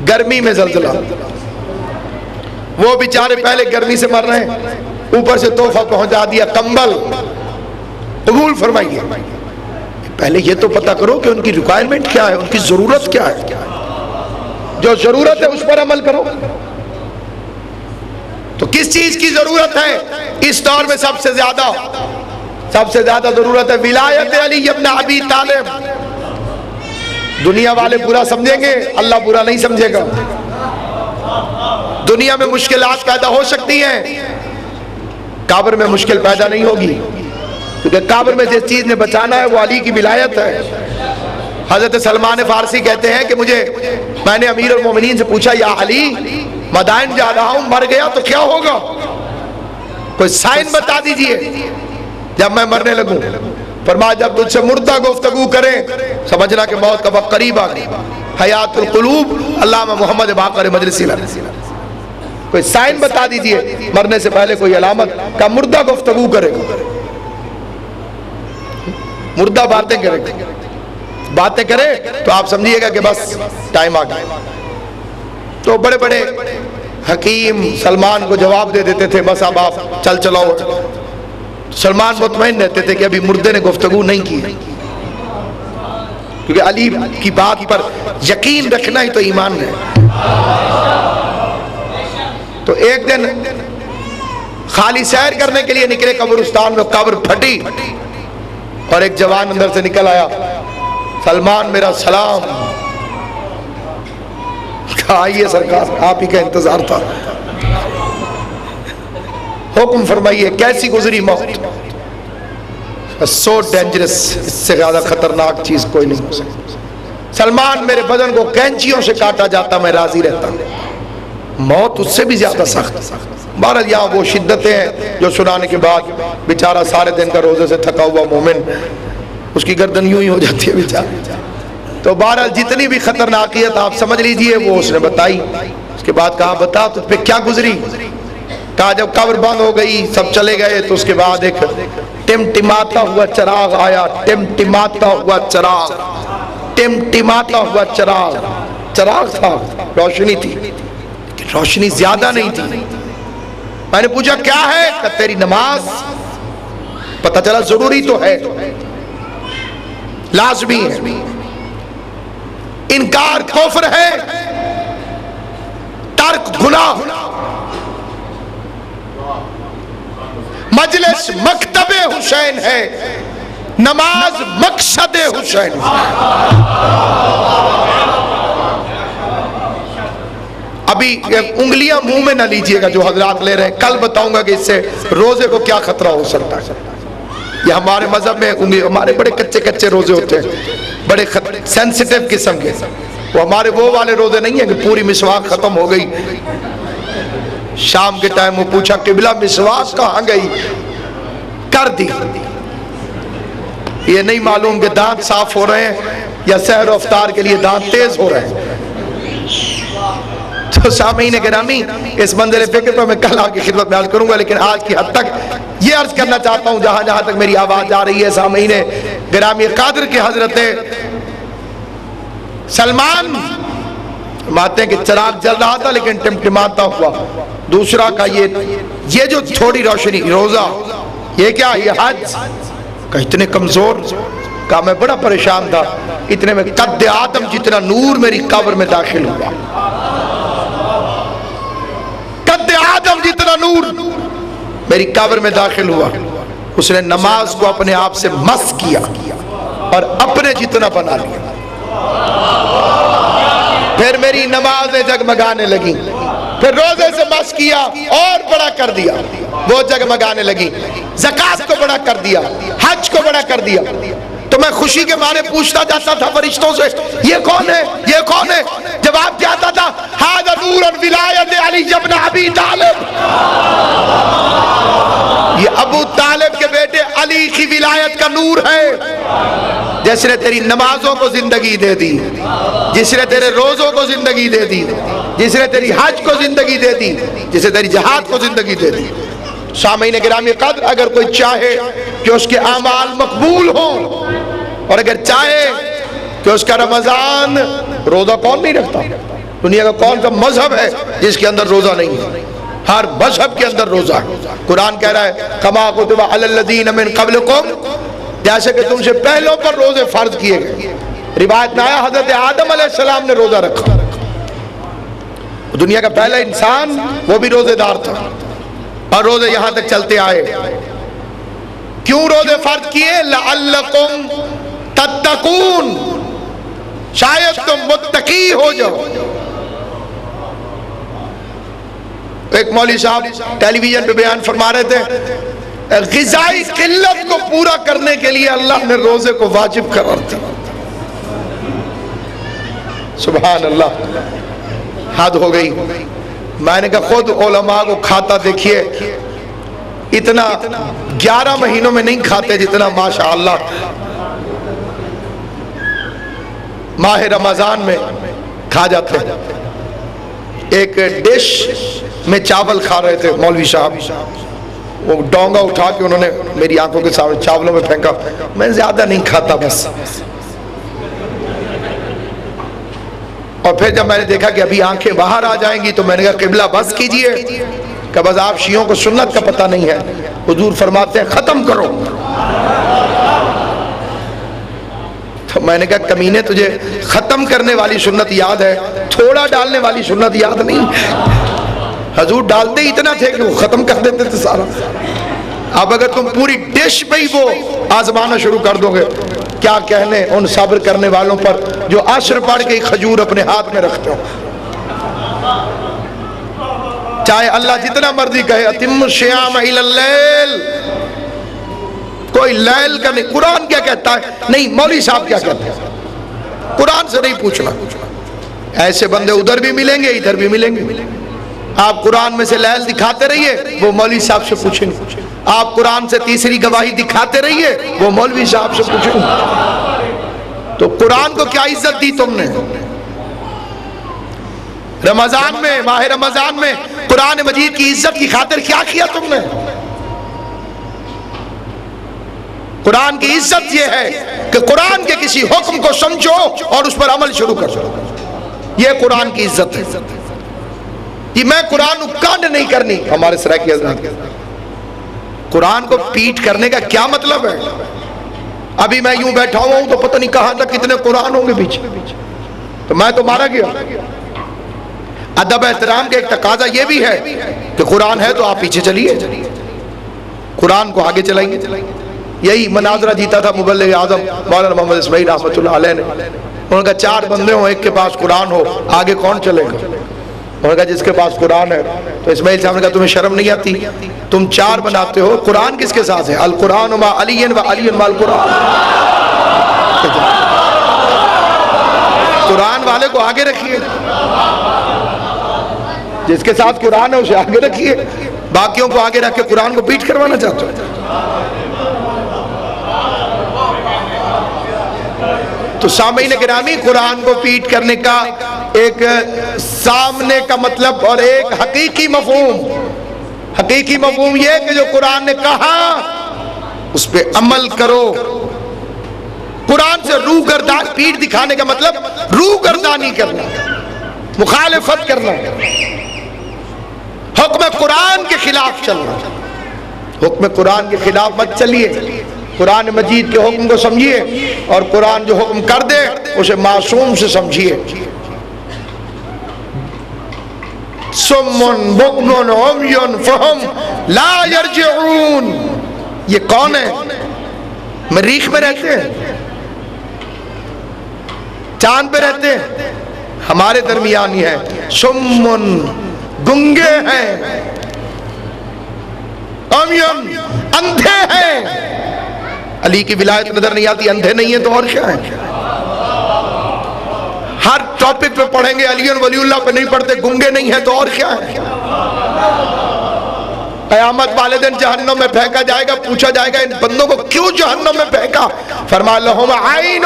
گرمی میں زلزلہ، وہ بیچارے پہلے گرمی سے مر رہے ہیں، اوپر سے تحفہ پہنچا دیا کمبل. قبول فرمائیے. پہلے یہ تو پتہ کرو کہ ان کی ریکوائرمنٹ کیا ہے، ان کی ضرورت کیا ہے. جو ضرورت ہے اس پر عمل کرو۔ تو کس چیز کی ضرورت ہے اس دور میں؟ سب سے زیادہ ضرورت ہے ولایت علی ابن ابی طالب۔ دنیا والے برا سمجھیں گے، اللہ برا نہیں سمجھے گا۔ دنیا میں مشکلات پیدا ہو سکتی ہیں، قبر میں مشکل پیدا نہیں ہوگی، کیونکہ قبر میں جس چیز نے بچانا ہے وہ علی کی ولایت ہے۔ حضرت سلمان فارسی کہتے ہیں کہ میں نے امیر المومنین سے پوچھا، یا علی مدائن جا رہا ہوں، مر گیا تو کیا ہوگا؟ کوئی سائن بتا دیجئے جب میں مرنے لگوں۔ فرمایا جب تجھ سے مردہ گفتگو کریں سمجھنا کہ موت کا وقت قریب آ گئی۔ حیات القلوب علامہ محمد باقر مجلسی لگا، کوئی سائن بتا دیجئے مرنے سے پہلے کوئی علامت کا مردہ گفتگو کرے، مردہ باتیں کرے تو آپ سمجھیے گا کہ بس ٹائم آ گیا۔ تو بڑے بڑے حکیم سلمان کو جواب دے دیتے تھے، بس اب آپ چلاؤ۔ سلمان مطمئن رہتے تھے کہ ابھی مردے نے گفتگو نہیں کی، کیونکہ علی کی بات پر یقین رکھنا ہی تو ایمان ہے۔ تو ایک دن خالی سیر کرنے کے لیے نکلے قبرستان میں، قبر پھٹی اور ایک جوان اندر سے نکل آیا، سلمان میرا سلام۔ کہا آئیے سرکار، آپ ہی کا انتظار تھا، حکم فرمائیے کیسی گزری موت؟ سو ڈینجرس، اس سے زیادہ خطرناک چیز کوئی نہیں ہو سکتی۔ سلمان میرے بدن کو کینچیوں سے کاٹا جاتا میں راضی رہتا، موت اس سے بھی زیادہ سخت۔ بہرحال یہاں وہ شدتیں ہیں جو سنانے کے بعد بیچارہ سارے دن کا روزے سے تھکا ہوا مومن، اس کی گردن یوں ہی ہو جاتی ہے بیچارہ۔ تو بہرحال جتنی بھی خطرناکیت آپ سمجھ لیجئے وہ اس نے بتائی۔ اس کے بعد کہا بتا تجھ پہ کیا گزری؟ کہا جب قبر بند ہو گئی سب چلے گئے تو اس کے بعد ایک ٹمٹماتا ہوا چراغ آیا، ٹمٹماتا ہوا چراغ، ٹمٹماتا ہوا چراغ۔ چراغ تھا، روشنی تھی، روشنی زیادہ نہیں تھی۔ میں نے پوچھا کیا ہے؟ کہ تیری نماز۔ پتہ چلا ضروری تو ہے، لازمی ہے، انکار کفر ہے، ترک گناہ۔ مجلس مکتب حسین ہے، نماز مقصد حسین۔ ابھی انگلیاں منہ میں نہ لیجئے گا جو حضرات لے رہے ہیں، کل بتاؤں گا کہ اس سے روزے کو کیا خطرہ ہو سکتا ہے۔ یہ ہمارے مذہب میں ہمارے بڑے کچے روزے ہوتے ہیں، بڑے سینسیٹیو قسم کے۔ وہ ہمارے وہ والے روزے نہیں ہیں کہ پوری مسواک ختم ہو گئی، شام کے ٹائم وہ پوچھا قبلہ مسواک کہاں گئی، کر دی۔ یہ نہیں معلوم کہ دانت صاف ہو رہے ہیں یا سحر و افطار کے لیے دانت تیز ہو رہے ہیں۔ تو سامعین گرامی، اس منظر فکر پر میں کل آپ کی خدمت میں عرض کروں گا، لیکن آج کی حد تک یہ عرض کرنا چاہتا ہوں جہاں تک میری آواز آ رہی ہے، سامعین گرامی قادر کے حضرت سلمان ماتے ہیں کہ چراغ جل رہا تھا لیکن ٹمٹماتا ہوا۔ دوسرا کا یہ جو تھوڑی روشنی، روزہ، یہ کیا؟ یہ حج۔ کہ اتنے کمزور، کہا میں بڑا پریشان تھا، اتنے میں قد آدم جتنا نور میری قبر میں داخل ہوا، قد آدم جتنا نور میری قبر میں داخل ہوا۔ اس نے نماز کو اپنے آپ سے مس کیا اور اپنے جتنا بنا لیا۔ پھر میری نمازیں جگمگانے لگیں، پھر روزے سے مس کیا اور بڑا کر دیا، وہ جگمگانے لگی۔ زکات کو بڑا کر دیا، حج کو بڑا کر دیا۔ تو میں خوشی کے مارے پوچھتا جاتا تھا فرشتوں سے، یہ کون ہے، یہ کون ہے؟ جواب کیا آتا تھا؟ ھذا نور ولایت علی ابن ابی طالب، یہ ابو طالب کے بیٹے علی کی ولایت کا نور ہے، جس نے تیری نمازوں کو زندگی دے دی، جس نے تیرے روزوں کو زندگی دے دی، جس نے تیری حج کو زندگی دے دی، جس نے تیری جہاد کو زندگی دے دی۔ سامعین گرامی قدر، اگر کوئی چاہے کہ اس کے اعمال مقبول ہوں اور اگر چاہے کہ اس کا رمضان، روزہ کون نہیں رکھتا؟ دنیا کا کون سا مذہب ہے جس کے اندر روزہ نہیں ہے؟ ہر مذہب کے اندر روزہ ہے۔ قرآن کہہ رہا ہے کما کتب علی الذین من قبلکم، جیسے کہ تم سے پہلوں پر روزے فرض کیے گئے۔ روایت میں آیا حضرت آدم علیہ السلام نے روزہ رکھا، دنیا کا پہلا انسان وہ بھی روزے دار تھا اور روزے یہاں تک چلتے آئے. کیوں روزے فرض کیے؟ لعلکم تتقون، شاید تم متقی ہو جاؤ. ایک مولوی صاحب ٹیلی ویژن پہ بیان فرما رہے تھے غذائی قلت کو پورا کرنے کے لیے اللہ نے روزے کو واجب قرار دیا. سبحان اللہ، حد ہو گئی. میں نے کہا خود علماء کو کھاتا دیکھیے، اتنا 11 مہینوں میں نہیں کھاتے جتنا ماشاءاللہ ماہ رمضان میں کھا جاتے ہیں. ایک ڈش میں چاول کھا رہے تھے مولوی صاحب، وہ ڈونگا اٹھا کے انہوں نے میری آنکھوں کے سامنے چاولوں میں پھینکا. میں زیادہ نہیں کھاتا بس. اور پھر جب میں نے دیکھا کہ ابھی آنکھیں باہر آ جائیں گی تو میں نے کہا قبلہ بس کیجئے کہ بس آپ شیعوں کو سنت کا پتہ نہیں ہے. حضور فرماتے ہیں ختم کرو. تو میں نے کہا کمینے تجھے ختم کرنے والی سنت یاد ہے، تھوڑا ڈالنے والی سنت یاد نہیں. حضور ڈالتے ہی اتنا تھے کہ وہ ختم کر دیتے تھے سارا. اب اگر تم پوری ڈش پہ ہی وہ آزمانا شروع کر دو گے، کیا کہنے ان صبر کرنے والوں پر جو عصر پڑھ کے کھجور اپنے ہاتھ میں رکھتے ہو. چاہے اللہ جتنا مرضی کہے اتم الصیام الی اللیل، کوئی لیل کا نہیں. قرآن کیا کہتا ہے؟ نہیں مولوی صاحب کیا کہتے ہیں، قرآن سے نہیں پوچھنا. ایسے بندے ادھر بھی ملیں گے ادھر بھی ملیں گے. آپ قرآن میں سے لیل دکھاتے رہیے، وہ مولوی صاحب سے پوچھیں گے. آپ قرآن سے تیسری گواہی دکھاتے رہیے، وہ مولوی صاحب سے پوچھیں گے. تو قرآن کو کیا عزت دی تم نے؟ رمضان میں، ماہ رمضان میں قرآن مجید کی عزت کی خاطر کیا کیا تم نے؟ قرآن کی عزت یہ ہے کہ قرآن کے کسی حکم کو سمجھو اور اس پر عمل شروع کرو. یہ قرآن کی عزت ہے. یہ میں قرآن کو کانڈ نہیں کرنی. ہمارے سرائکی حضرات قرآن کو پیٹ کرنے کا کیا مطلب ہے؟ ابھی میں یوں بیٹھا ہوں تو پتہ نہیں کہاں تک کتنے قرآن ہوں گے پیچھے، تو میں تو مارا گیا. ادب احترام کے ایک تقاضا یہ بھی ہے کہ قرآن ہے تو آپ پیچھے چلیے، قرآن کو آگے چلائیے. یہی مناظرہ جیتا تھا مبلغ اعظم مولانا محمد اسماعیل رحمۃ اللہ علیہ نے. انہوں نے کہا 4 بندے ہوں، ایک کے پاس قرآن ہو، آگے کون چلے گا؟ انہوں نے کہا جس کے پاس قرآن ہے. تو اسماعیل صاحب نے کہا تمہیں شرم نہیں آتی؟ تم 4 بناتے ہو، قرآن کس کے ساتھ ہے؟ القرآن ما علی و علی ما القرآن. قرآن والے کو آگے رکھیے، جس کے ساتھ قرآن ہے اسے آگے رکھیے. باقیوں کو آگے رکھ کے قرآن کو پیٹ کروانا چاہتے ہو. تو سامعین گرامی، قرآن کو پیٹ کرنے کا ایک سامنے کا مطلب اور ایک حقیقی مفہوم یہ کہ جو قرآن نے کہا اس پہ عمل کرو. قرآن سے روگردان، پیٹ دکھانے کا مطلب روگردانی کرنا، مخالفت کرنا، حکم قرآن کے خلاف چلنا. حکم قرآن کے خلاف مت چلیے. قرآن مجید کے حکم کو سمجھیے اور قرآن جو حکم کر دے اسے معصوم سے سمجھیے. سمن بکمن عمیٌ فہم لا یرجعون. یہ کون ہے؟ مریخ میں رہتے ہیں، چاند پہ رہتے ہیں، ہمارے درمیان ہی ہے. سمن گنگے ہیں، عمیٌ اندھے ہیں. علی کی ولایت نظر نہیں آتی، اندھے نہیں ہیں تو اور کیا ہے؟ ہر ٹاپک پہ پڑھیں گے، علی ولی اللہ پہ نہیں پڑھتے، گنگے نہیں ہیں تو اور کیا ہے؟ قیامت والے دن جہنم میں پھینکا جائے گا، پوچھا جائے گا ان بندوں کو کیوں جہنم میں پھینکا؟ فرمایا لہم عین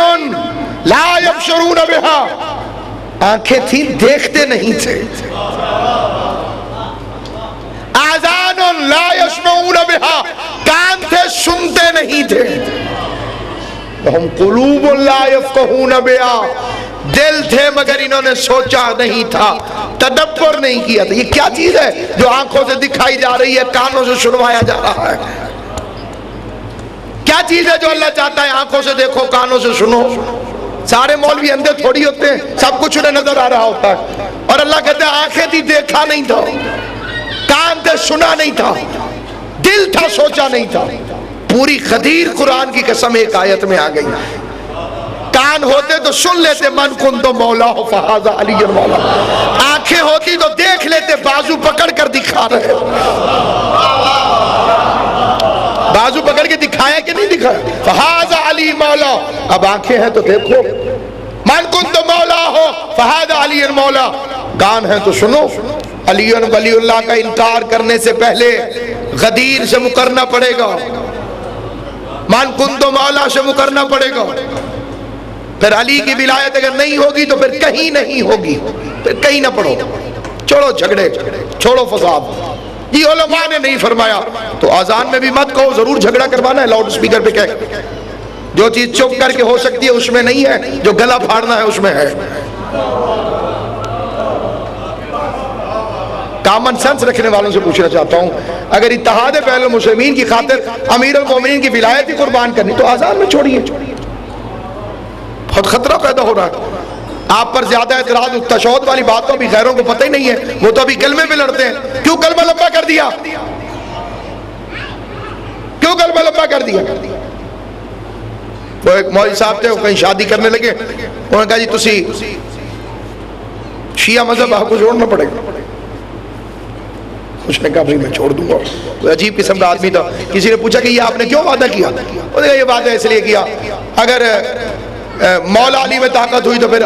لا یبصرون بہا. آنکھیں تھیں دیکھتے نہیں تھے. آذان لا یسمعون بہا، کان تھے سنتے نہیں تھے. ہم قلوب لا یفقہون بہا، دل تھے مگر انہوں نے سوچا نہیں تھا، تدبر نہیں کیا تھا. یہ کیا چیز ہے جو آنکھوں سے دکھائی جا رہی ہے، کانوں سے سنوایا جا رہا ہے؟ کیا چیز ہے جو اللہ چاہتا ہے آنکھوں سے دیکھو کانوں سے سنو؟ سارے مولوی اندھے تھوڑی ہوتے ہیں، سب کچھ انہیں نظر آ رہا ہوتا ہے. اور اللہ کہتے ہیں آنکھیں تھی دیکھا نہیں تھا، کان تھے سنا نہیں تھا، دل تھا سوچا نہیں تھا. پوری غدیر قرآن کی قسم ایک آیت میں آ گئی. کان ہوتے تو سن لیتے من کنت مولا فہذا علی مولا، آنکھیں ہوتی تو دیکھ لیتے بازو پکڑ کر دکھا رہے. بازو پکڑ کے دکھایا کہ نہیں دکھایا؟ فہذا علی مولا. اب آنکھیں ہیں تو دیکھو. من کنت مولا ہو فہذا علی مولا. کان ہے تو سنو. علی ولی اللہ کا انکار کرنے سے پہلے غدیر سے مکرنا پڑے گا، من کنت مولا سے مکرنا پڑے گا. پھر علی کی ولایت اگر نہیں ہوگی تو پھر کہیں نہیں ہوگی. پھر کہیں نہ پڑھو، چھوڑو جھگڑے، چھوڑو فساد. یہ علماء نے نہیں فرمایا تو آذان میں بھی مت کہو ضرور جھگڑا کروانا ہے لاؤڈ سپیکر پہ کہہ. جو چیز چپ کر کے ہو سکتی ہے اس میں نہیں ہے، جو گلا پھاڑنا ہے اس میں ہے. کامن سینس رکھنے والوں سے پوچھنا چاہتا ہوں، اگر اتحاد بین المسلمین کی خاطر امیر المومنین کی ولایت ہی قربان کرنی تو آزان میں چھوڑیے. بہت خطرہ پیدا ہو رہا ہے. آپ پر زیادہ اعتراض تشہد والی بات تو ابھی غیروں کو پتہ ہی نہیں ہے، وہ تو ابھی کلمے پہ لڑتے ہیں. کیوں کلمہ لمبا کر دیا؟ کیوں کلمہ لمبا کر دیا؟ وہ ایک مولوی صاحب تھے، وہ کہیں شادی کرنے لگے، انہوں نے کہا جی تسی شیعہ مذہب آپ کو چھوڑنا پڑے گا. اس نے کہا بھائی میں چھوڑ دوں گا. کوئی عجیب قسم کا آدمی تھا. کسی نے پوچھا کہ یہ آپ نے کیوں وعدہ کیا؟ انہوں نے کہا یہ وعدہ اس لیے کیا اگر مولا علی میں طاقت ہوئی تو پھر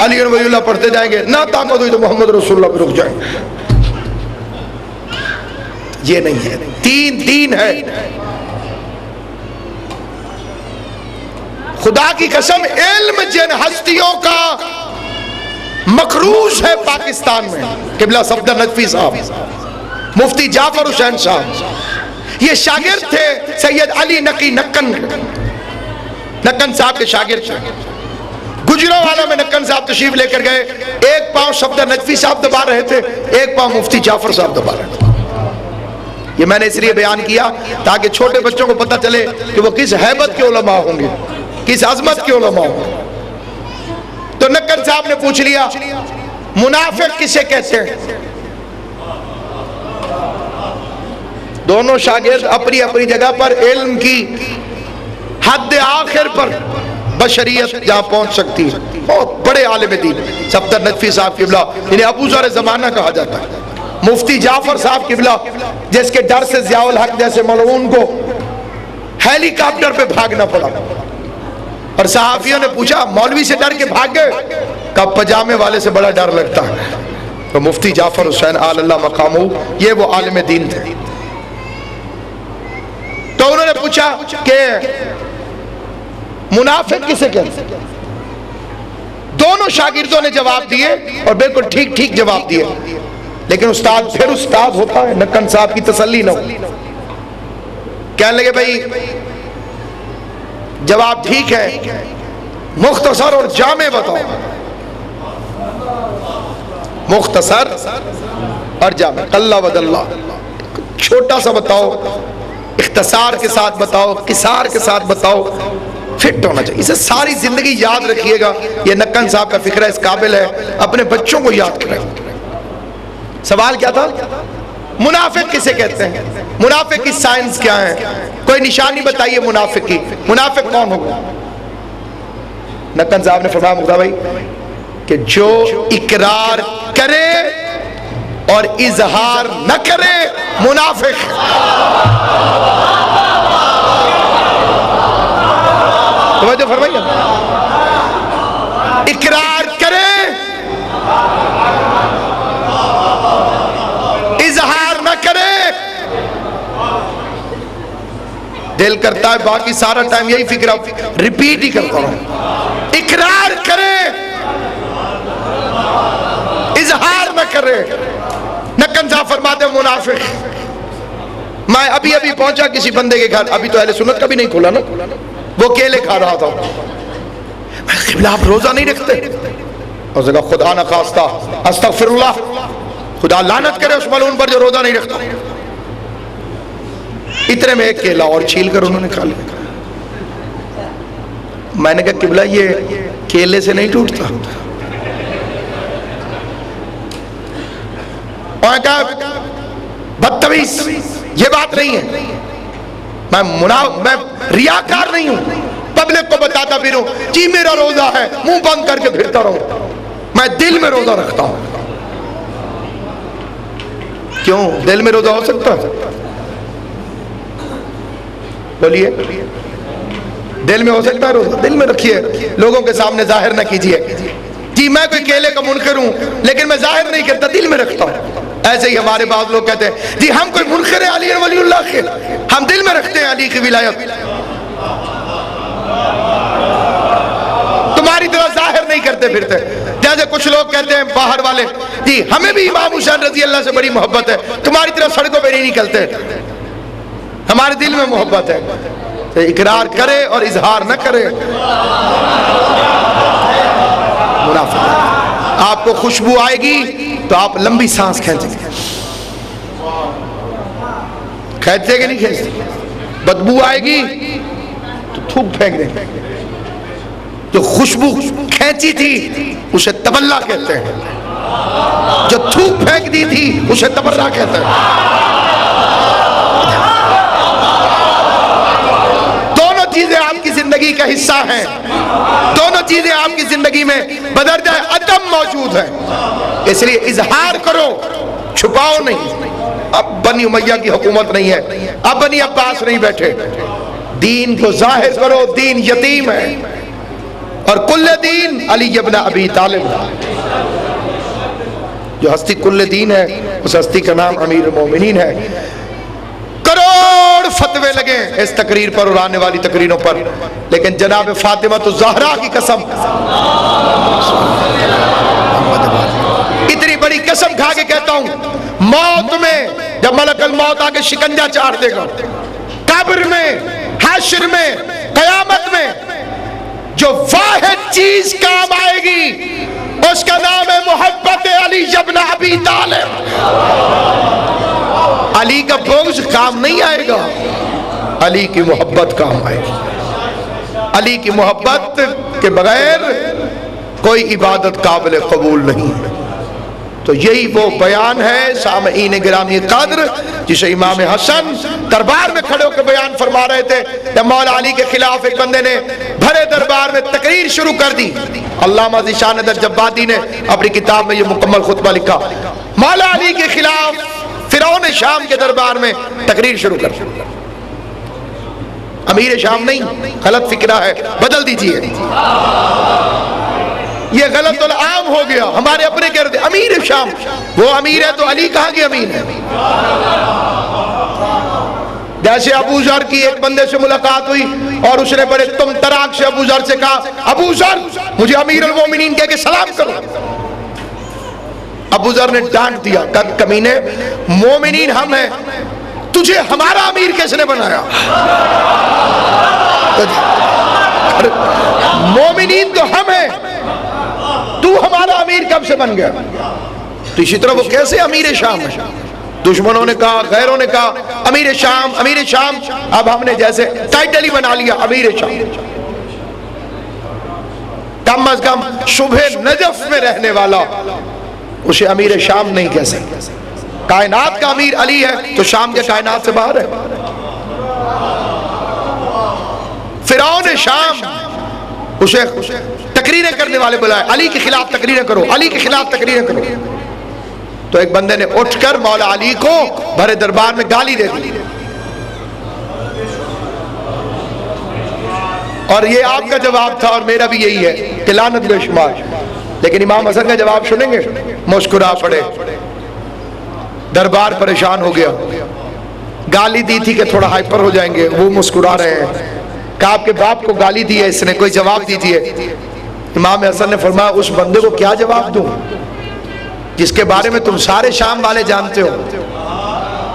علی ولی اللہ پڑھتے جائیں گے، نہ طاقت ہوئی تو محمد رسول اللہ پہ رک جائیں گے. یہ نہیں ہے. تین دین ہے. خدا کی قسم علم جن ہستیوں کا مقروض ہے پاکستان میں، قبلہ صفدر نجفی صاحب، مفتی جعفر حسین صاحب، یہ شاگرد تھے سید علی نقی نکن صاحب کے شاگرد تھے. گجرانوالہ میں نکن صاحب تشریف لے کر گئے، ایک پاؤں صفدر نجفی صاحب دبا رہے تھے، ایک پاؤں مفتی جعفر صاحب دبا رہے تھے. یہ میں نے اس لیے بیان کیا تاکہ چھوٹے بچوں کو پتہ چلے کہ وہ کس ہیبت کے علماء ہوں گے، کس عظمت کے علماء ہوں گے. تو نکن صاحب نے پوچھ لیا منافق کسے کہتے ہیں؟ دونوں شاگرد اپنی اپنی جگہ پر علم کی حد آخر پر بشریت جہاں پہنچ سکتی ہے. بہت بڑے عالم دین صفدر نجفی صاحب قبلہ جنہیں ابو ذر زمانہ کہا جاتا ہے، مفتی جعفر صاحب قبلہ جس کے ڈر سے ضیاء الحق جیسے ملعون کو ہیلی کاپٹر پہ بھاگنا پڑا. اور صحافیوں نے پوچھا مولوی سے ڈر کے بھاگ گئے؟ کب پجامے والے سے بڑا ڈر لگتا ہے. تو مفتی جعفر حسین آل اللہ مقامہ یہ وہ عالم دین تھے. تو انہوں نے پوچھا کہ منافق کسے کہتے ہیں؟ دونوں شاگردوں نے جواب دیے اور بالکل ٹھیک ٹھیک جواب دیے. لیکن استاد پھر استاد ہوتا ہے، نکن صاحب کی تسلی نہ ہو. کہنے لگے بھائی جواب ٹھیک ہے، مختصر اور جامع بتاؤ. مختصر اور جامع، اللہ ود اللہ. چھوٹا سا بتاؤ، اختصار کے ساتھ بتاؤ، قصار کے ساتھ بتاؤ، فٹ ہونا چاہیے. اسے ساری زندگی یاد رکھیے گا. یہ نکن صاحب کا فکرہ اس قابل ہے، اپنے بچوں کو یاد کریں. سوال کیا تھا؟ منافق کسے کہتے ہیں؟ منافق کی سائنس کیا ہے؟ کوئی نشانی بتائیے منافق کی. منافق کون ہوگا؟ نکن صاحب نے فرمایا مقتدی بھائی کہ جو اقرار کرے اور اظہار نہ کرے منافق. توجہ فرمائیے. اقرار کرے اظہار نہ کرے. دل کرتا ہے باقی سارا ٹائم یہی فکر ریپیٹ ہی کرتا ہوں. اقرار کرے اظہار نہ کرے. نکن صاحب فرماتے ہیں منافق. میں ابھی پہنچا کسی بندے کے گھر، ابھی تو اہل سنت کا بھی نہیں کھولا نا، وہ کیلے کھا رہا تھا. قبلہ آپ روزہ نہیں رکھتے؟ اور کہا خدا نہ خواستہ استغفر اللہ، خدا لعنت کرے اس ملعون پر جو روزہ نہیں رکھتا. اتنے میں ایک کیلا اور چھیل کر انہوں نے کھا لیا. میں نے کہا قبلہ یہ کیلے سے نہیں ٹوٹتا، اور کہا بدتمیز، یہ بات نہیں ہے، میں ریاکار نہیں ہوں، پبلک کو بتاتا پھروں جی میرا روزہ ہے، منہ بند کر کے پھرتا رہوں، میں دل میں روزہ رکھتا ہوں۔ کیوں دل میں روزہ ہو سکتا ہے؟ بولیے، دل میں ہو سکتا ہے روزہ؟ دل میں رکھیے، لوگوں کے سامنے ظاہر نہ کیجیے جی میں کوئی کیلے کا منکر ہوں لیکن میں ظاہر نہیں کرتا، دل میں رکھتا ہوں۔ ایسے ہی ہمارے بعض لوگ کہتے ہیں جی ہم کوئی منکر ہیں علی ولی اللہ کے، ہم دل میں رکھتے ہیں علی کی ولایت، تمہاری طرح ظاہر نہیں کرتے پھرتے۔ جیسے کچھ لوگ کہتے ہیں باہر والے جی ہمیں بھی امام حسین رضی اللہ سے بڑی محبت ہے، تمہاری طرح سڑکوں پہ نہیں نکلتے، ہمارے دل میں محبت ہے۔ تو اقرار کرے اور اظہار نہ کرے منافق۔ آپ کو خوشبو آئے گی تو آپ لمبی سانس کھینچیں گے، کھینچتے کہ نہیں کھینچتے؟ بدبو آئے گی تو تھوک پھینک دیں گے۔ جو خوشبو کھینچی تھی اسے تبلہ کہتے ہیں، جو تھوک پھینک دی تھی اسے تبرہ کہتے ہیں۔ دونوں چیزیں آپ کی زندگی کا حصہ ہیں، دونوں چیزیں آپ کی زندگی میں بدرجہ عدم موجود ہیں، اس لیے اظہار کرو، چھپاؤ نہیں۔ اب بنی امیہ کی حکومت نہیں ہے، اب بنی عباس نہیں بیٹھے، دین کو ظاہر کرو، دین یتیم ہے، اور کل دین علی ابن ابی طالب، جو ہستی کل دین ہے اس ہستی کا نام امیر المومنین ہے۔ کروڑ فتوے لگے اس تقریر پر اور آنے والی تقریروں پر، لیکن جناب فاطمہ الزہرا کی قسم، اتنی بڑی قسم کھا کے کہتا ہوں، موت میں جب ملک الموت آ کے شکنجہ چاڑ دے گا، قبر میں، حشر میں، قیامت میں جو واحد چیز کام آئے گی اس کا نام ہے محبت علی ابن ابی طالب۔ علی کا بغض کام نہیں آئے گا، علی کی محبت کام آئے گی۔ علی کی محبت کے بغیر کوئی عبادت قابل قبول نہیں ہے۔ تو یہی وہ بیان ہے سامعین گرامی قدر جسے امام حسن دربار میں کھڑے ہو کے بیان فرما رہے تھے جب مولا علی کے خلاف ایک بندے نے بھرے دربار میں تقریر شروع کر دی۔ علامہ ذیشان جبادی نے اپنی کتاب میں یہ مکمل خطبہ لکھا، مولا علی کے خلاف فرعون شام کے دربار میں تقریر شروع کر، امیر شام نہیں، غلط فکرہ ہے، بدل دیجئے، یہ غلط العام ہو گیا، ہمارے اپنے کہہ رہے تھے امیر شام، وہ امیر ہے تو علی کہاں کے امیر ہے؟ جیسے ابو ذر کی ایک بندے سے ملاقات ہوئی اور اس نے بڑے تم تراک سے ابو ذر سے کہا ابو ذر مجھے امیر المومنین کہہ کے سلام کرو۔ ابو ذر نے ڈانٹ دیا، کمینے مومنین ہم ہیں، تجھے ہمارا امیر کس نے بنایا؟ مومنین تو ہم ہیں، تو ہمارا امیر کب سے بن گیا؟ تو اسی طرح وہ کیسے امیر شام ہے؟ دشمنوں نے کہا، غیروں نے کہا امیر شام، امیر شام، اب ہم نے جیسے ٹائٹل ہی بنا لیا امیر شام۔ کم از کم شبہ نجف میں رہنے والا اسے امیر شام نہیں کہہ سکتا۔ کائنات کا امیر علی ہے تو شام کے کائنات سے باہر ہے۔ فرعون شام اسے تقریریں کرنے والے بلائے، علی کے خلاف تقریریں کرو، علی کے خلاف تقریریں کرو۔ تو ایک بندے نے اٹھ کر مولا علی کو بھرے دربار میں گالی دے دی، اور یہ آپ کا جواب تھا اور میرا بھی یہی ہے کہ لعنت بے شمار۔ لیکن امام حسن کا جواب سنیں گے؟ مسکرا پڑے، دربار پریشان ہو گیا، گالی دی تھی کہ تھوڑا ہائپر ہو جائیں گے، وہ مسکرا رہے ہیں، کہا آپ کے باپ کو گالی دی ہے اس نے، کوئی جواب دیجئے۔ امام حسن نے فرمایا اس بندے کو کیا جواب دوں جس کے بارے میں تم سارے شام والے جانتے ہو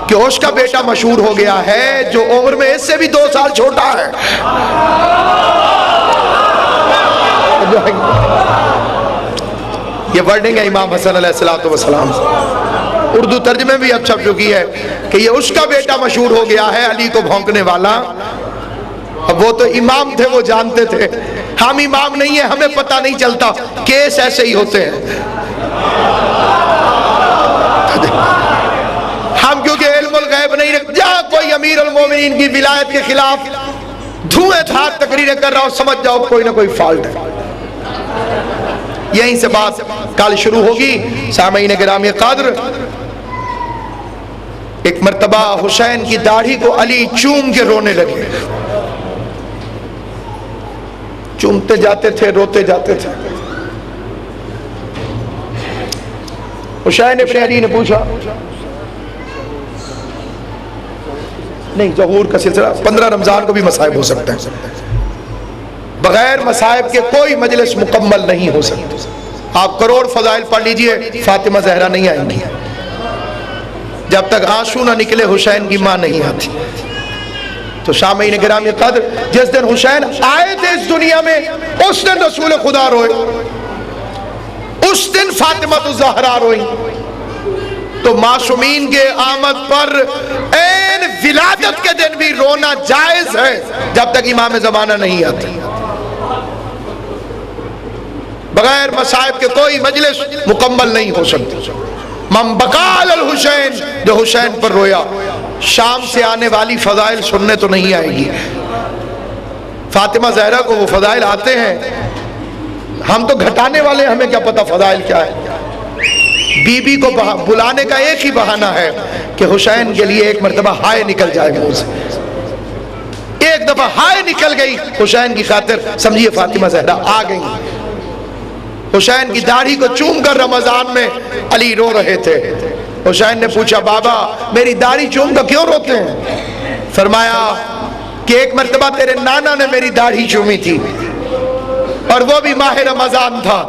کہ اس کا بیٹا مشہور ہو گیا ہے جو عمر میں اس سے بھی 2 سال چھوٹا ہے۔ یہ ورڈنگ ہے امام حسن علیہ السلام، اردو ترجمے بھی اب چھپ چکی ہے کہ یہ اس کا بیٹا مشہور ہو گیا ہے علی کو بھونکنے والا۔ اب وہ تو امام تھے، وہ جانتے تھے، ہم امام نہیں ہیں، ہمیں پتہ نہیں چلتا، کیس ایسے ہی ہوتے ہیں۔ نہیں رکھ جا کوئی امیر المومنین کی ولایت کے خلاف دھوئیں دھار تقریریں کر رہا ہو، سمجھ جاؤ کوئی نہ کوئی فالٹ ہے۔ یہیں سے بات کل شروع ہوگی۔ سامعین گرامی قدر، ایک مرتبہ حسین کی داڑھی کو علی چوم کے رونے لگے، چومتے جاتے تھے، روتے جاتے تھے۔ حسین ابن علی نے پوچھا، نہیں ظہور کا سلسلہ 15 رمضان کو بھی مصائب ہو سکتے ہیں، بغیر مصائب کے کوئی مجلس مکمل نہیں ہو سکتی۔ آپ کروڑ فضائل پڑھ لیجئے، فاطمہ زہرا نہیں آئیں گی جب تک آنسو نہ نکلے حسین کی ماں نہیں آتی۔ تو سامعین گرامی قدر، جس دن حسین آئے تھے اس دنیا میں اس دن رسول خدا روئے، اس دن فاطمہ الزہرا روئی۔ تو معصومین کے آمد پر این ولادت کے دن بھی رونا جائز ہے جب تک امام زمانہ نہیں آتے۔ بغیر مصائب کے کوئی مجلس مکمل نہیں ہو سکتی۔ من بقا علی الحسین، جو حسین پر رویا۔ شام سے آنے والی فضائل سننے تو نہیں آئے گی، فاطمہ زہرا کو وہ فضائل آتے ہیں، ہم تو گھٹانے والے، ہمیں کیا پتہ فضائل کیا ہے۔ بی بی کو بلانے کا ایک ہی بہانہ ہے کہ حسین کے لیے ایک مرتبہ ہائے نکل جائے منہ سے۔ ایک دفعہ ہائے نکل گئی حسین کی خاطر، سمجھیے فاطمہ زہرا آ گئی۔ حسین کی داڑھی کو چوم کر رمضان میں علی رو رہے تھے۔ حسین نے پوچھا، بابا میری داڑھی چوم کر کیوں روتے ہیں؟ فرمایا کہ ایک مرتبہ تیرے نانا نے میری داڑھی چومی تھی اور وہ بھی ماہ رمضان تھا،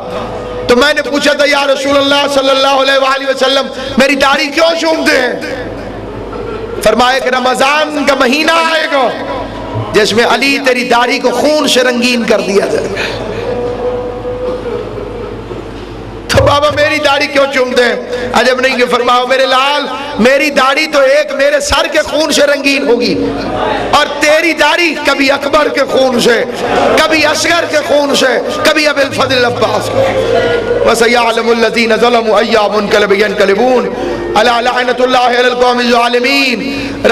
تو میں نے پوچھا تھا یا رسول اللہ صلی اللہ علیہ وآلہ وسلم میری داڑھی کیوں چومتے ہیں؟ فرمایا کہ رمضان کا مہینہ آئے گا جس میں علی تیری داڑھی کو خون سے رنگین کر دیا جائے گا۔ تو بابا میری داڑھی کیوں چومتے ہیں؟ عجب نہیں کہ فرماؤ میرے لال، میری داڑھی تو ایک میرے سر کے خون سے رنگین ہوگی، اور تیری داڑھی کبھی اکبر کے خون سے، کبھی اصغر کے خون سے، کبھی ابی الفضل عباس۔ وَسَيَعْلَمُ الَّذِينَ ظَلَمُوا أَيَّ مُنْقَلَبٍ يَنْقَلِبُونَ أَلَا لَعْنَةُ اللَّهِ عَلَى الْقَوْمِ الظَّالِمِينَ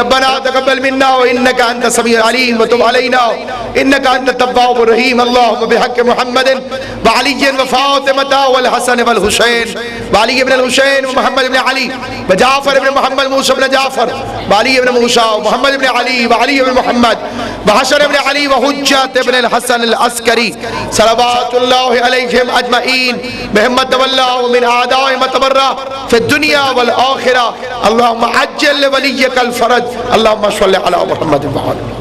رَبَّنَا تَقَبَّلْ مِنَّا وَإِنَّكَ أَنْتَ السَّمِيعُ الْعَلِيمُ وَتُبْ عَلَيْنَا إِنَّكَ أَنْتَ التَّوَّابُ الرَّحِيمُ اللهم بحق محمد وعلي وفاطمة والحسن والحسين وعلي بن الحسين ومحمد بن علي وجعفر بن محمد موسى بن جعفر وعلي بن موسى ومحمد بن علي وعلي بن محمد وحسن بن علي وحجة بن الحسن العسكري صلوات الله عليهم أجمعين بهم تولوا من أعدائهم تبرأ في الدنيا والآخرة اللهم عجل لوليك الفرج اللهم صل على محمد وعلى